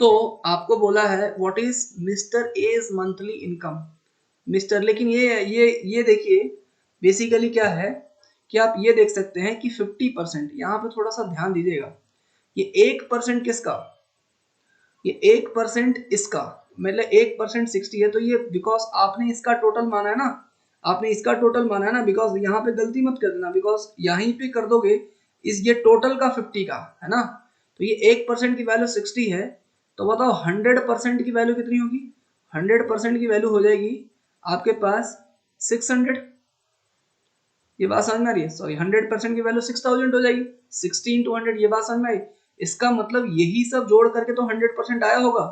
तो आपको बोला है what is mister A's monthly income, mister, लेकिन ये देखिए बेसिकली क्या है कि आप ये देख सकते हैं कि 50%, यहाँ पे थोड़ा सा ध्यान दीजिएगा, ये 1% किसका, ये 1% इसका, मतलब 1% 60 है, तो ये बिकॉज आपने इसका टोटल माना है ना, आपने इसका टोटल माना है ना, बिकॉज यहाँ पे गलती मत कर देना, बिकॉज यहीं पे कर दोगे इस ये टोटल का 50 का है ना, तो ये 1% की वैल्यू 60 है, तो बताओ 100% की वैल्यू कितनी होगी, 100% की वैल्यू हो जाएगी आपके पास 600। ये बात समझ में आ रही है, सॉरी 100% की वैल्यू 6000 हो जाएगी, 60 into 100, ये बात समझ में आई। इसका मतलब यही सब जोड़ करके तो 100% आया होगा,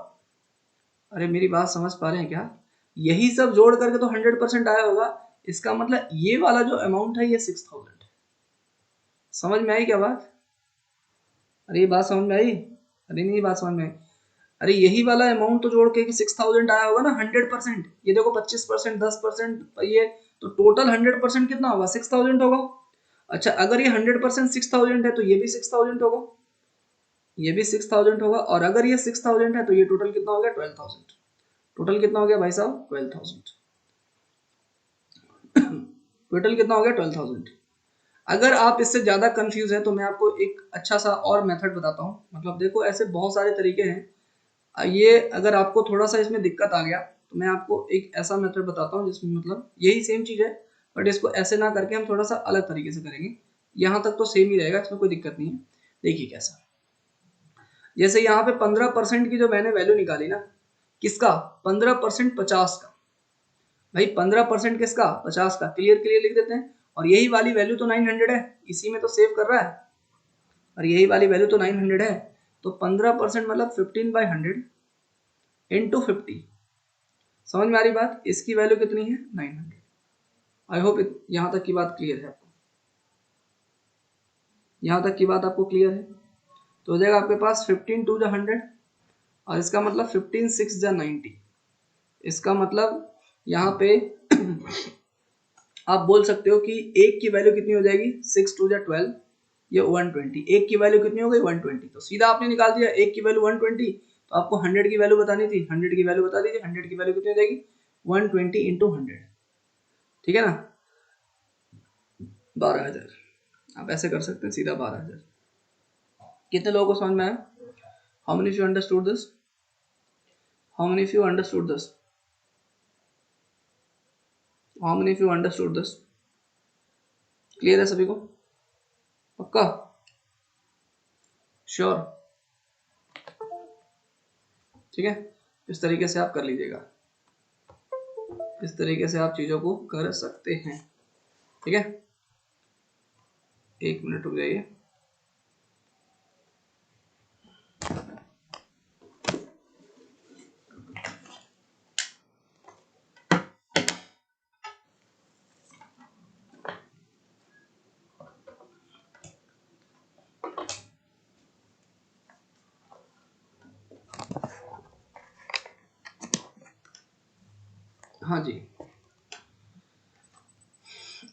अरे मेरी बात समझ पा रहे हैं क्या, यही सब जोड़ करके तो 100% आया होगा। इसका मतलब ये वाला जो अमाउंट है ये 6000 है। समझ में आई क्या बात, अरे ये बात समझ में आई, अरे नहीं बात समझ में आई, अरे यही वाला अमाउंट तो जोड़ के कि 6000 आया होगा ना 100%, ये देखो 25% 10% ये, तो टोटल 100% कितना होगा 6000 होगा। अच्छा अगर ये 100% 6000 है तो ये भी 6000 होगा, ये भी 6000 होगा, और अगर ये 6000 है तो ये टोटल कितना हो गया 12000। टोटल कितना हो गया भाई साहब 12000, टोटल कितना हो गया 12000। अगर आप इससे ज्यादा कंफ्यूज है तो मैं आपको एक अच्छा सा और मेथड बताता हूँ, मतलब देखो ऐसे बहुत सारे तरीके हैं, ये अगर आपको थोड़ा सा इसमें दिक्कत आ गया तो मैं आपको एक ऐसा मेथड बताता हूँ जिसमें मतलब यही सेम चीज है, बट इसको ऐसे ना करके हम थोड़ा सा अलग तरीके से करेंगे। यहाँ तक तो सेम ही रहेगा, इसमें कोई दिक्कत नहीं है। देखिए कैसा, जैसे यहाँ पे 15% की जो मैंने वैल्यू निकाली ना, किसका 15% 50 का, भाई 15% किसका 50 का, क्लियर क्लियर लिख देते हैं। और यही वाली वैल्यू तो 900 है, इसी में तो सेव कर रहा है, और यही वाली वैल्यू तो 900 है। तो 15% मतलब 15/100 इंटू 50। समझ में आ रही बात, इसकी वैल्यू कितनी है 900। आई होप यहाँ तक की बात क्लियर है आपको, यहाँ तक की बात आपको क्लियर है। तो हो जाएगा आपके पास 15 2 जा 100, और इसका मतलब 15 6 जा 90। इसका मतलब यहाँ पे आप बोल सकते हो कि एक की वैल्यू कितनी हो जाएगी, 6 2 जा 12, ये 120। एक की वैल्यू कितनी हो गई 120, तो सीधा आपने निकाल दिया एक की वैल्यू 120। तो आपको 100 की वैल्यू बतानी थी, 100 की वैल्यू बता दीजिए, 100 की वैल्यू कितनी हो जाएगी 120 इंटू 100, ठीक है ना, 12,000। आप ऐसे कर सकते हैं सीधा 12,000। कितने लोगों को समझ में आया? How many of you understood this? How many of you understood this? How many of you understood this? Clear है सभी को? पक्का? श्योर? ठीक है, इस तरीके से आप कर लीजिएगा, इस तरीके से आप चीजों को कर सकते हैं। ठीक है, एक मिनट रुक जाइए। हाँ जी,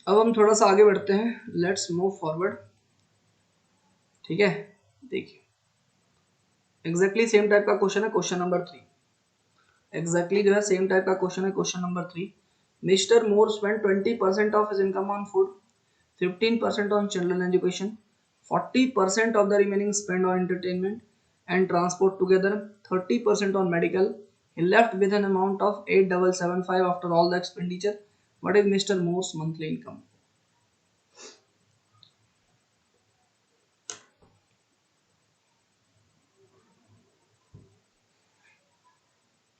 अब हम थोड़ा सा आगे बढ़ते हैं, लेट्स मूव फॉरवर्ड। ठीक है, देखिए एग्जैक्टली सेम टाइप का क्वेश्चन है, क्वेश्चन नंबर 3। एग्जैक्टली जो है सेम टाइप का क्वेश्चन है, question number 3। Mister more spend 20% of his income on food, 15% on children education, 40% of the remaining spent on entertainment and transport together, 30% on medical. He left with an amount of 8,775 after all the expenditure. What is Mr. Moore's monthly income?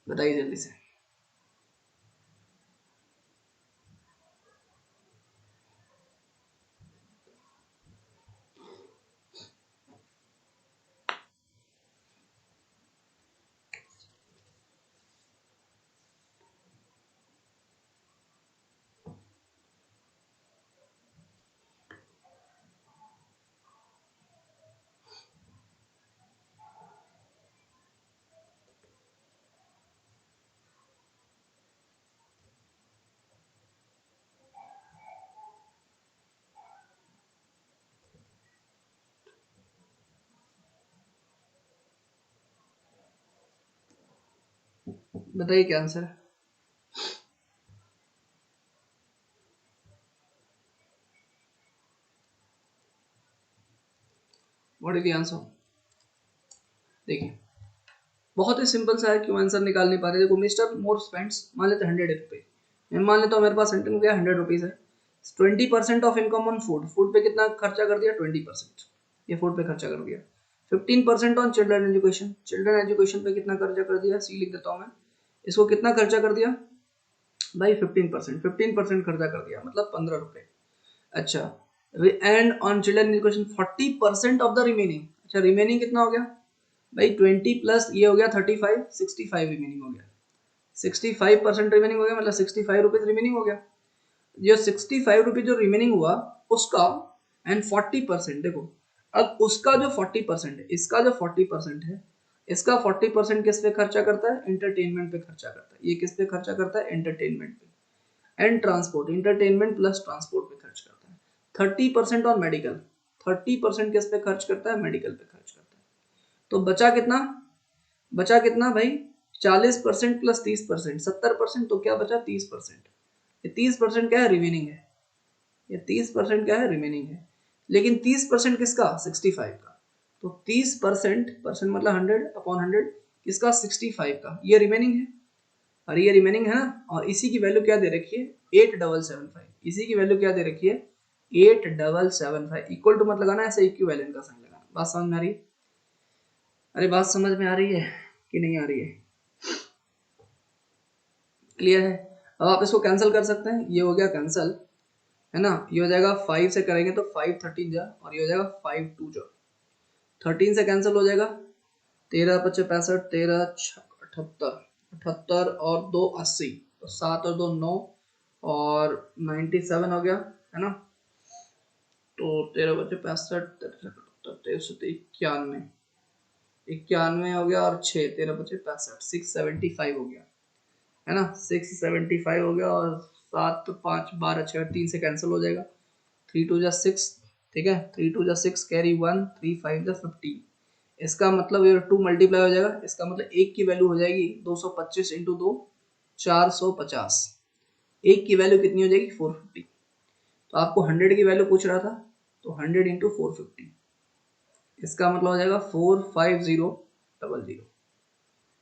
बताइए जल्दी से। बताइए क्या answer है? What is the answer? देखिए बहुत ही simple सा है, क्यों आंसर निकाल नहीं पा रहे? देखो मिस्टर मोर स्पेंड्स, मान लेते 100 रुपए, मैं मान लेता हूँ मेरे पास इंटरनेट क्या 100 रुपीज है। 20% of income on food, food पे कितना खर्चा कर दिया 20%, ये फूड पे खर्चा कर दिया। 15% on children education, children education पे कितना खर्चा कर दिया, सी लिख देता हूँ मैं, इसको कितना खर्चा कर दिया भाई 15% खर्चा कर दिया, मतलब 15 रुपए। अच्छा, and on children education 40% of the remaining, अच्छा रिमेनिंग कितना हो गया भाई 20 प्लस ये हो गया 35, 65 रिमेनिंग हो गया, 65% रिमेनिंग हो गया, मतलब 65 रुपीज रिमेनिंग हो गया। जो 65 रुपीज जो रिमेनिंग हुआ उसका, एंड 40%, देखो अब उसका जो 40% है, इसका जो 40% है, इसका 40% किस पे खर्चा करता है, एंटरटेनमेंट पे खर्चा करता है। ये किस पे खर्चा करता है, एंटरटेनमेंट पे। And transport, entertainment plus transport पे खर्च करता है। 30% ऑन मेडिकल, 30% किस पे खर्च करता है, मेडिकल पे खर्च करता है। तो बचा कितना, बचा कितना भाई 40% प्लस 30%, 70%, तो क्या बचा 30%। ये 30% क्या है, रिमेनिंग है। ये 30% क्या है, रिमेनिंग है। लेकिन 30% किसका, 65 का। तो 30% परसेंट मतलब 100/100 किसका, 65 का, ये रिमेनिंग है। और ये रिमेनिंग है ना, और इसी की वैल्यू क्या दे रखी है 8,775, इसी की वैल्यू क्या दे रखी है 8775 इक्वल टू मत लगाना, ऐसे इक्विवेलेंट का साइन लगाना। बात समझ में आ रही है? अरे बात समझ में आ रही है कि नहीं आ रही है? क्लियर है? अब आप इसको कैंसिल कर सकते हैं, ये हो गया कैंसिल, है ना। ये हो जाएगा 5 से करेंगे तो 5 13 जा, और ये हो जाएगा 5 2 जा, 13 से कैंसिल हो जाएगा, 13 पच्चीस 65, 13 78, 78 और 2 80, तो 7 और 2 9 और 97 हो गया, है ना। तो 13 बचे 65, 13 91 हो गया, और 6 13 बचे 65, 675 हो गया, है ना। 675 हो गया, और 7 5 12 6 3 से कैंसिल हो जाएगा, 3 2 जा 6, ठीक है, 3 2 जा 6 कैरी 1, 3 5 जा 15। इसका मतलब ये 2 मल्टीप्लाई हो जाएगा, इसका मतलब एक की वैल्यू हो जाएगी 225 इंटू 2 450, एक की वैल्यू कितनी हो जाएगी 450। तो आपको 100 की वैल्यू पूछ रहा था, तो 100 इंटू 450, इसका मतलब हो जाएगा 45000, हो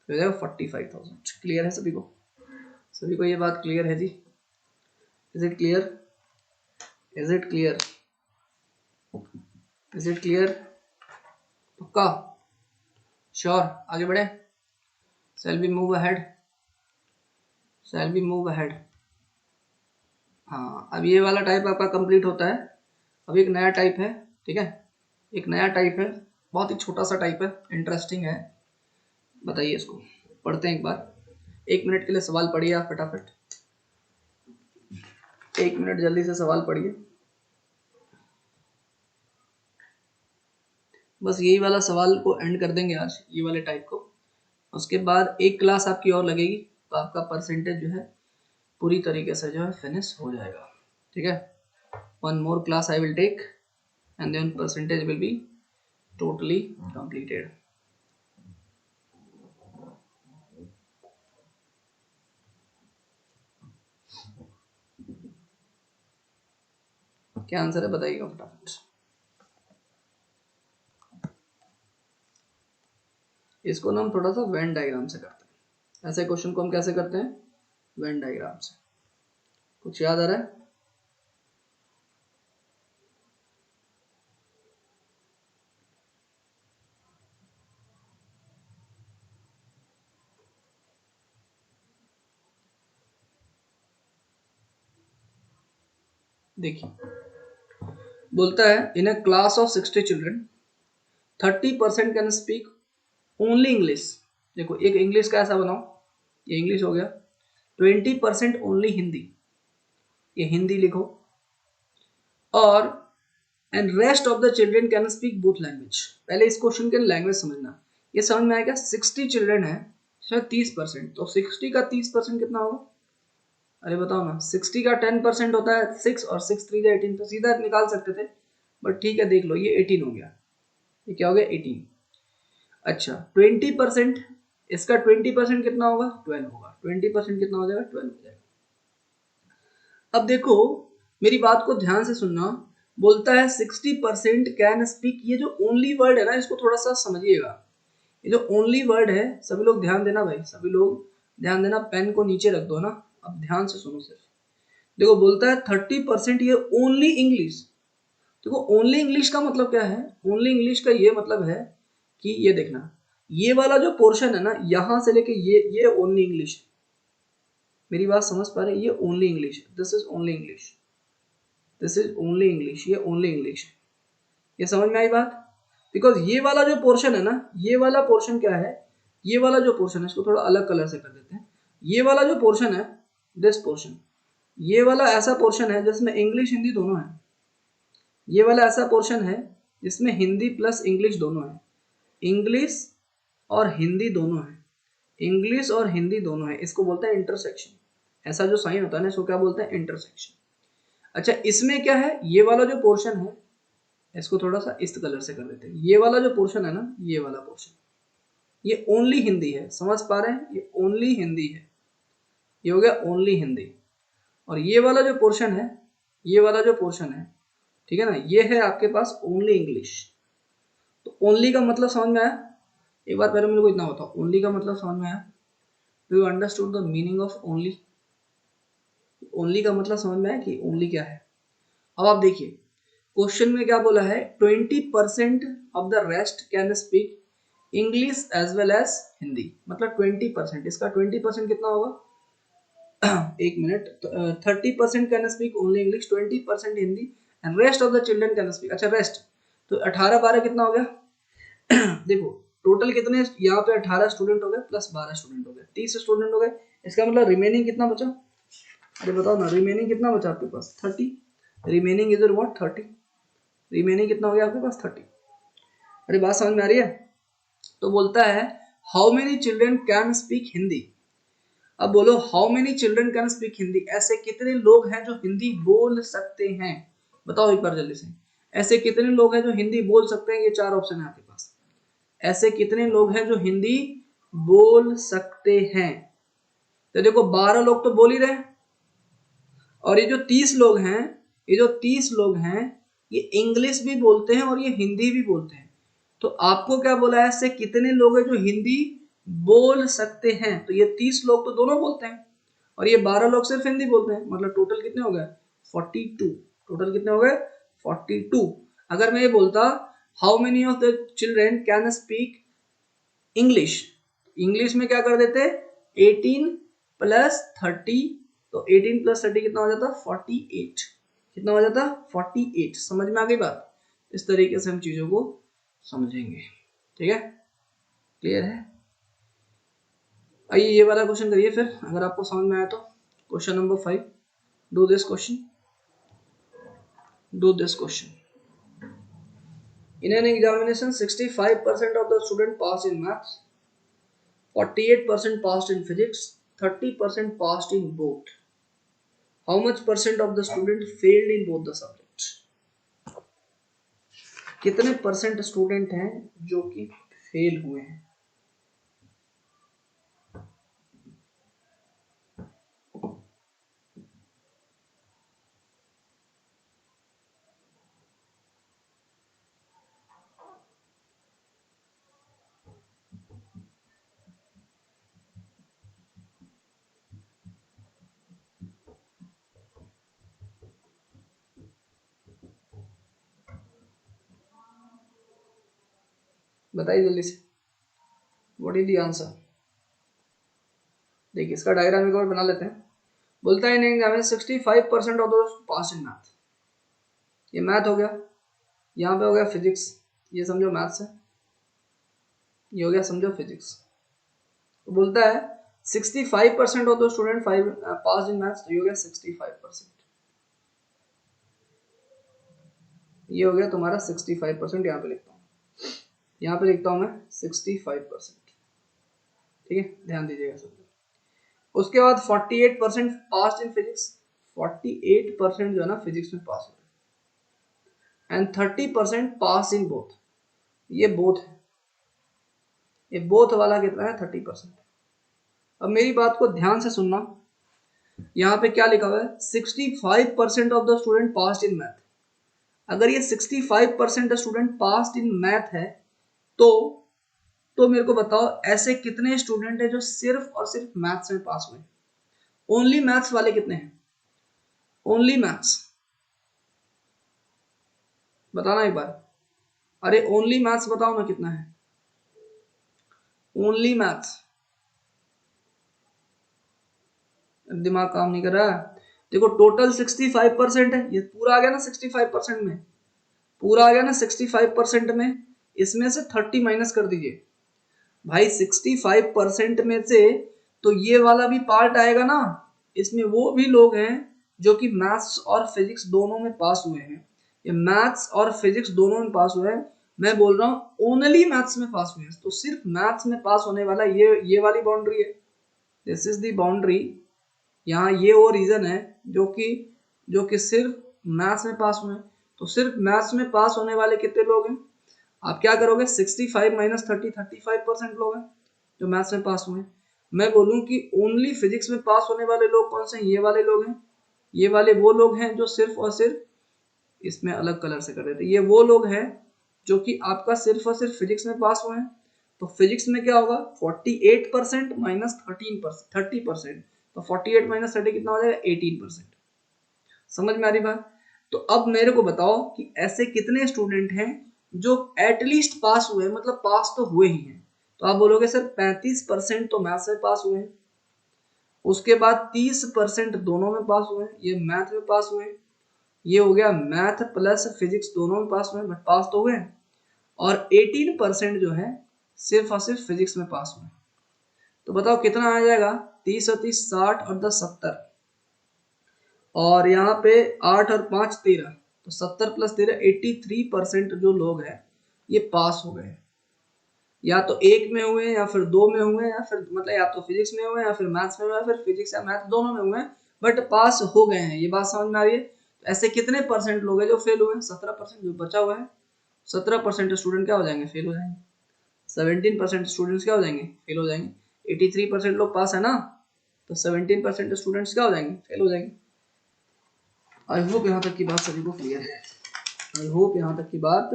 जाएगा 45,000। क्लियर है सभी को? सभी को ये बात क्लियर है जी? Is it clear? Is it clear? Is it clear? पक्का? श्योर? आगे बढ़े? Shall we move ahead? Shall we move ahead? हाँ, अब ये वाला टाइप आपका कंप्लीट होता है। अब एक नया टाइप है, ठीक है, एक नया टाइप है, बहुत ही छोटा सा टाइप है, इंटरेस्टिंग है। बताइए, इसको पढ़ते हैं एक बार। 1 मिनट के लिए सवाल पढ़िए आप फटाफट, 1 मिनट जल्दी से सवाल पढ़िए। बस यही वाला सवाल को एंड कर देंगे आज, ये वाले टाइप को। उसके बाद एक क्लास आपकी और लगेगी, तो आपका परसेंटेज जो है पूरी तरीके से जो है फिनिश हो जाएगा, ठीक है। 1 more class I will take and then percentage will be totally completed. क्या आंसर है बताइएगा फटाफट। इसको ना हम थोड़ा सा वेन डायग्राम से करते हैं। ऐसे क्वेश्चन को हम कैसे करते हैं? वेन डायग्राम से। कुछ याद आ रहा है? देखिए, बोलता है in a class of 60 children 30% can speak only English. देखो, एक इंग्लिश का ऐसा बनाओ, ये इंग्लिश हो गया। 20% ओनली हिंदी, ये हिंदी लिखो। और and rest of the children can speak both language. पहले इस क्वेश्चन के लैंग्वेज समझना, ये समझ में आएगा। 60 चिल्ड्रन है, शायद 30%, तो 60 का 30% कितना होगा? अरे बताओ ना, 60 का 10% होता है 6, और 6 3 18, तो सीधा निकाल सकते थे, बट ठीक है, देख लो, ये 18 हो गया। ये क्या हो गया? 18। अच्छा, 20%, इसका 20% कितना होगा? 12 होगा। 20% कितना हो जाएगा? 12 हो जाएगा। अब देखो, मेरी बात को ध्यान से सुनना। बोलता है 60% कैन स्पीक, ये जो ओनली वर्ड है ना, इसको थोड़ा सा समझिएगा। ये जो ओनली वर्ड है, सभी लोग ध्यान देना भाई, सभी लोग ध्यान देना, पेन को नीचे रख दो ना। अब ध्यान से सुनो सिर्फ। देखो, बोलता है 30% ये ओनली इंग्लिश। देखो, ओनली इंग्लिश का मतलब क्या है? ओनली इंग्लिश का ये मतलब है कि ये देखना, ये वाला जो पोर्शन है ना, यहां से लेके ये ओनली इंग्लिश है। मेरी बात समझ पा रहे? ये ओनली इंग्लिश है, this is only English, this is only English, ये ओनली इंग्लिश है। ये समझ में आई बात? बिकॉज ये वाला जो पोर्शन है ना, ये वाला पोर्शन क्या है? ये वाला जो पोर्शन है, इसको थोड़ा अलग कलर से कर देते हैं। ये वाला जो पोर्शन है, दिस पोर्शन, ये वाला ऐसा पोर्शन है जिसमें इंग्लिश हिंदी दोनों है। ये वाला ऐसा पोर्शन है जिसमें हिंदी प्लस इंग्लिश दोनों है, इंग्लिश और हिंदी दोनों है, इंग्लिश और हिंदी दोनों है। इसको बोलते हैं इंटरसेक्शन। ऐसा जो साइन होता है ना, इसको क्या बोलते हैं? इंटरसेक्शन। अच्छा, इसमें क्या है? ये वाला जो पोर्शन है, इसको थोड़ा सा इस कलर से कर देते हैं। ये वाला जो पोर्शन है ना, ये वाला पोर्शन, ये ओनली हिंदी है। समझ पा रहे हैं? ये ओनली हिंदी है, ये हो गया ओनली हिंदी। और ये वाला जो पोर्शन है, ये वाला जो पोर्शन है, ठीक है ना, ये है आपके पास ओनली इंग्लिश। तो ओनली का मतलब समझ में आया? एक बार पहले मेरे को इतना बताओ, ओनली का मतलब समझ में आया? Do you understood the meaning of only? Only का मतलब समझ में आया कि ओनली क्या है। अब आप देखिए क्वेश्चन में क्या बोला है, 20% of the rest can speak English as well as Hindi, मतलब 20%, इसका 20% कितना होगा, एक minute, 30% can speak only English, 20% Hindi, and rest of the children can speak. अच्छा रेस्ट, तो 18-12 कितना हो गया देखो टोटल कितने, यहाँ पे 18 स्टूडेंट हो गए प्लस 12 स्टूडेंट हो गए, 30 स्टूडेंट हो गए। इसका मतलब रिमेनिंग कितना बचा, अरे बताओ ना, रिमेनिंग कितना बचा आपके पास, 30। रिमेनिंग इधर व्हाट 30, रिमेनिंग कितना हो गया आपके पास 30। अरे बात समझ में आ रही है। तो बोलता है how many children can speak Hindi. अब बोलो how many children can speak Hindi, ऐसे कितने लोग हैं जो हिंदी बोल सकते हैं, बताओ एक बार जल्दी से। ऐसे कितने लोग हैं जो हिंदी बोल सकते हैं, ये 4 ऑप्शन है आपके पास। ऐसे कितने लोग हैं जो हिंदी बोल सकते हैं, तो देखो 12 लोग तो बोल ही रहे हैं, और ये जो 30 लोग हैं, ये जो 30 लोग हैं ये इंग्लिश भी बोलते हैं और ये हिंदी भी बोलते हैं। तो आपको क्या बोला है, ऐसे कितने लोग हैं जो हिंदी बोल सकते हैं, तो ये 30 लोग तो दोनों बोलते हैं और ये 12 लोग सिर्फ हिंदी बोलते हैं, मतलब टोटल कितने हो गए 42। टोटल कितने हो गए 42। अगर मैं ये बोलता how many of the children can speak English, English में क्या कर देते 18 प्लस 30, तो 18 प्लस 30 कितना हो जाता 48, कितना हो जाता 48। समझ में आ गई बात, इस तरीके से हम चीजों को समझेंगे, ठीक है, क्लियर है। आइए ये वाला क्वेश्चन करिए फिर, अगर आपको समझ में आया तो। Question number 5, do this question, do this question. In an examination 65% of the student passed in maths, 48% passed in physics, 30% passed in both. How much percent of the student failed in both the subjects? कितने percent student हैं जो कि fail हुए हैं। बताइए जल्दी से, what is the answer. देखिए इसका डायग्राम एक और बना लेते हैं। बोलता है in exam 65% of the pass in math, ये मैथ हो गया, यहाँ पे हो गया फिजिक्स, ये समझो मैथ्स है, ये हो गया समझो फिजिक्स। तो बोलता है 65% of the student pass in maths, तो ये हो गया 65%, ये हो गया तुम्हारा 65%। यहाँ पे लिखता हूँ, यहाँ पे लिखता हूँ मैं 65%, ठीक है, ध्यान दीजिएगा सब। उसके बाद 48% पास इन फिजिक्स, 48% जो है ना फिजिक्स में पास हो, एंड 30% पास इन बोथ, ये बोथ है, ये बोथ वाला कितना है 30%। अब मेरी बात को ध्यान से सुनना, यहाँ पे क्या लिखा हुआ है 65% of the student pass in math. अगर ये 65% स्टूडेंट पास इन मैथ है तो मेरे को बताओ ऐसे कितने स्टूडेंट है जो सिर्फ और सिर्फ मैथ्स में पास हुए, ओनली मैथ्स वाले कितने हैं, ओनली मैथ्स, बताना एक बार। अरे ओनली मैथ्स बताओ ना कितना है, ओनली मैथ्स, दिमाग काम नहीं कर रहा। देखो टोटल 65% है, ये पूरा आ गया ना 65% में, पूरा आ गया ना 65% में, इसमें से 30 माइनस कर दीजिए भाई 65% में से, तो ये वाला भी पार्ट आएगा ना, इसमें वो भी लोग हैं जो कि मैथ्स और फिजिक्स दोनों में पास हुए हैं, ये मैथ्स और फिजिक्स दोनों में पास हुए हैं, मैं बोल रहा हूँ ओनली मैथ्स में पास हुए हैं, तो सिर्फ मैथ्स में पास होने वाला ये वाली बाउंड्री है, दिस इज द बाउंड्री। यहाँ ये वो रीजन है जो कि सिर्फ मैथ्स में पास हुए हैं, तो सिर्फ मैथ्स में पास होने वाले कितने लोग हैं, आप क्या करोगे 65 माइनस 30, 35% लोग हैं जो मैथ्स में पास हुए हैं। मैं बोलूं कि ओनली फिजिक्स में पास होने वाले लोग कौन से हैं, ये वाले लोग हैं, ये वाले वो लोग हैं जो सिर्फ और सिर्फ, इसमें अलग कलर से कर देते, ये वो लोग हैं जो कि आपका सिर्फ और सिर्फ फिजिक्स में पास हुए हैं। तो फिजिक्स में क्या होगा 48% माइनस 13%, 30%, तो 48 माइनस 30 कितना हो जाएगा 18%। समझ में आ रही बात? तो अब मेरे को बताओ कि ऐसे कितने स्टूडेंट हैं जो एटलीस्ट पास हुए, मतलब पास तो हुए ही हैं। तो आप बोलोगे सर 35% तो मैथ्स में पास हुए हैं, उसके बाद 30% दोनों में पास हुए हैं, ये मैथ में पास हुए हैं, ये हो गया मैथ प्लस फिजिक्स दोनों में पास हुए हैं, बट पास तो हुए हैं, और 18% जो है सिर्फ और सिर्फ फिजिक्स में पास हुए हैं। तो बताओ कितना आ जाएगा? 30 और 30 60 और 10 70, और यहाँ पे 8 और 5 13, तो 70 प्लस 13 83% जो लोग हैं ये पास हो गए। या तो एक में हुए या फिर दो में हुए, या फिर मतलब या तो फिजिक्स में हुए या फिर मैथ्स में हुए या फिर फिजिक्स या मैथ दोनों में हुए, बट पास हो गए हैं। ये बात समझ में आ रही है? तो ऐसे कितने परसेंट लोग हैं जो फेल हुए हैं? 17%। जो बचा हुआ है 17% स्टूडेंट क्या हो जाएंगे? फेल हो जाएंगे। 17% स्टूडेंट्स क्या हो जाएंगे? फेल हो जाएंगे। 83% लोग पास है ना, तो 17% स्टूडेंट्स क्या हो जाएंगे? फेल हो जाएंगे। आई होप यहाँ तक की बात सभी को क्लियर है। आई होप यहाँ तक की बात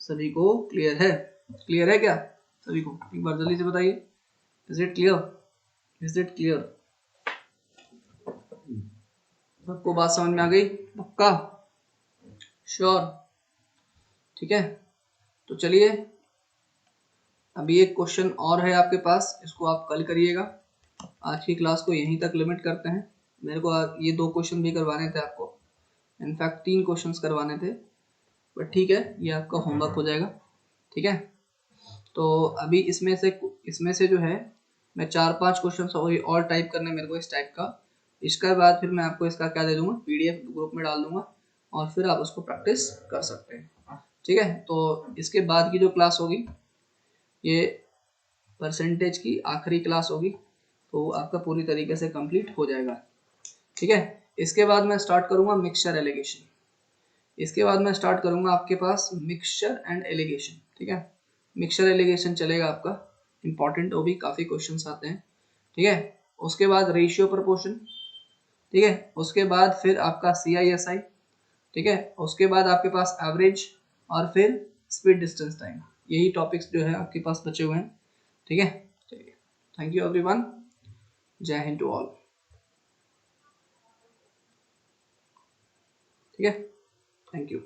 सभी को क्लियर है। क्लियर है क्या सभी को? एक बार जल्दी से बताइए, is it clear? Is it clear? सबको बात समझ में आ गई? पक्का? श्योर? ठीक है, तो चलिए अभी एक क्वेश्चन और है आपके पास, इसको आप कल करिएगा। आज की क्लास को यहीं तक लिमिट करते हैं। मेरे को ये 2 क्वेश्चन भी करवाने थे आपको, इनफैक्ट 3 क्वेश्चंस करवाने थे, बट ठीक है, ये आपका होमवर्क हो जाएगा। ठीक है, तो अभी इसमें से जो है मैं 4-5 क्वेश्चन और टाइप करने मेरे को इस टाइप का। इसके बाद फिर मैं आपको इसका क्या दे दूंगा, पीडीएफ ग्रुप में डाल दूंगा, और फिर आप उसको प्रैक्टिस कर सकते हैं। ठीक है, तो इसके बाद की जो क्लास होगी ये परसेंटेज की आखिरी क्लास होगी, तो आपका पूरी तरीके से कंप्लीट हो जाएगा। ठीक है, इसके बाद मैं स्टार्ट करूंगा मिक्सचर एलिगेशन। इसके बाद मैं स्टार्ट करूंगा आपके पास मिक्सचर एंड एलिगेशन। ठीक है, मिक्सचर एलिगेशन चलेगा आपका, इंपॉर्टेंट, वो भी काफी क्वेश्चंस आते हैं। ठीक है, उसके बाद रेशियो प्रोपोर्शन। ठीक है, उसके बाद फिर आपका CISI। ठीक है, उसके बाद आपके पास एवरेज, और फिर स्पीड डिस्टेंस टाइम। यही टॉपिक्स जो है आपके पास बचे हुए हैं। ठीक है, चलिए, थैंक यू एवरीवन, जय हिंद टू ऑल। ठीक है, थैंक यू।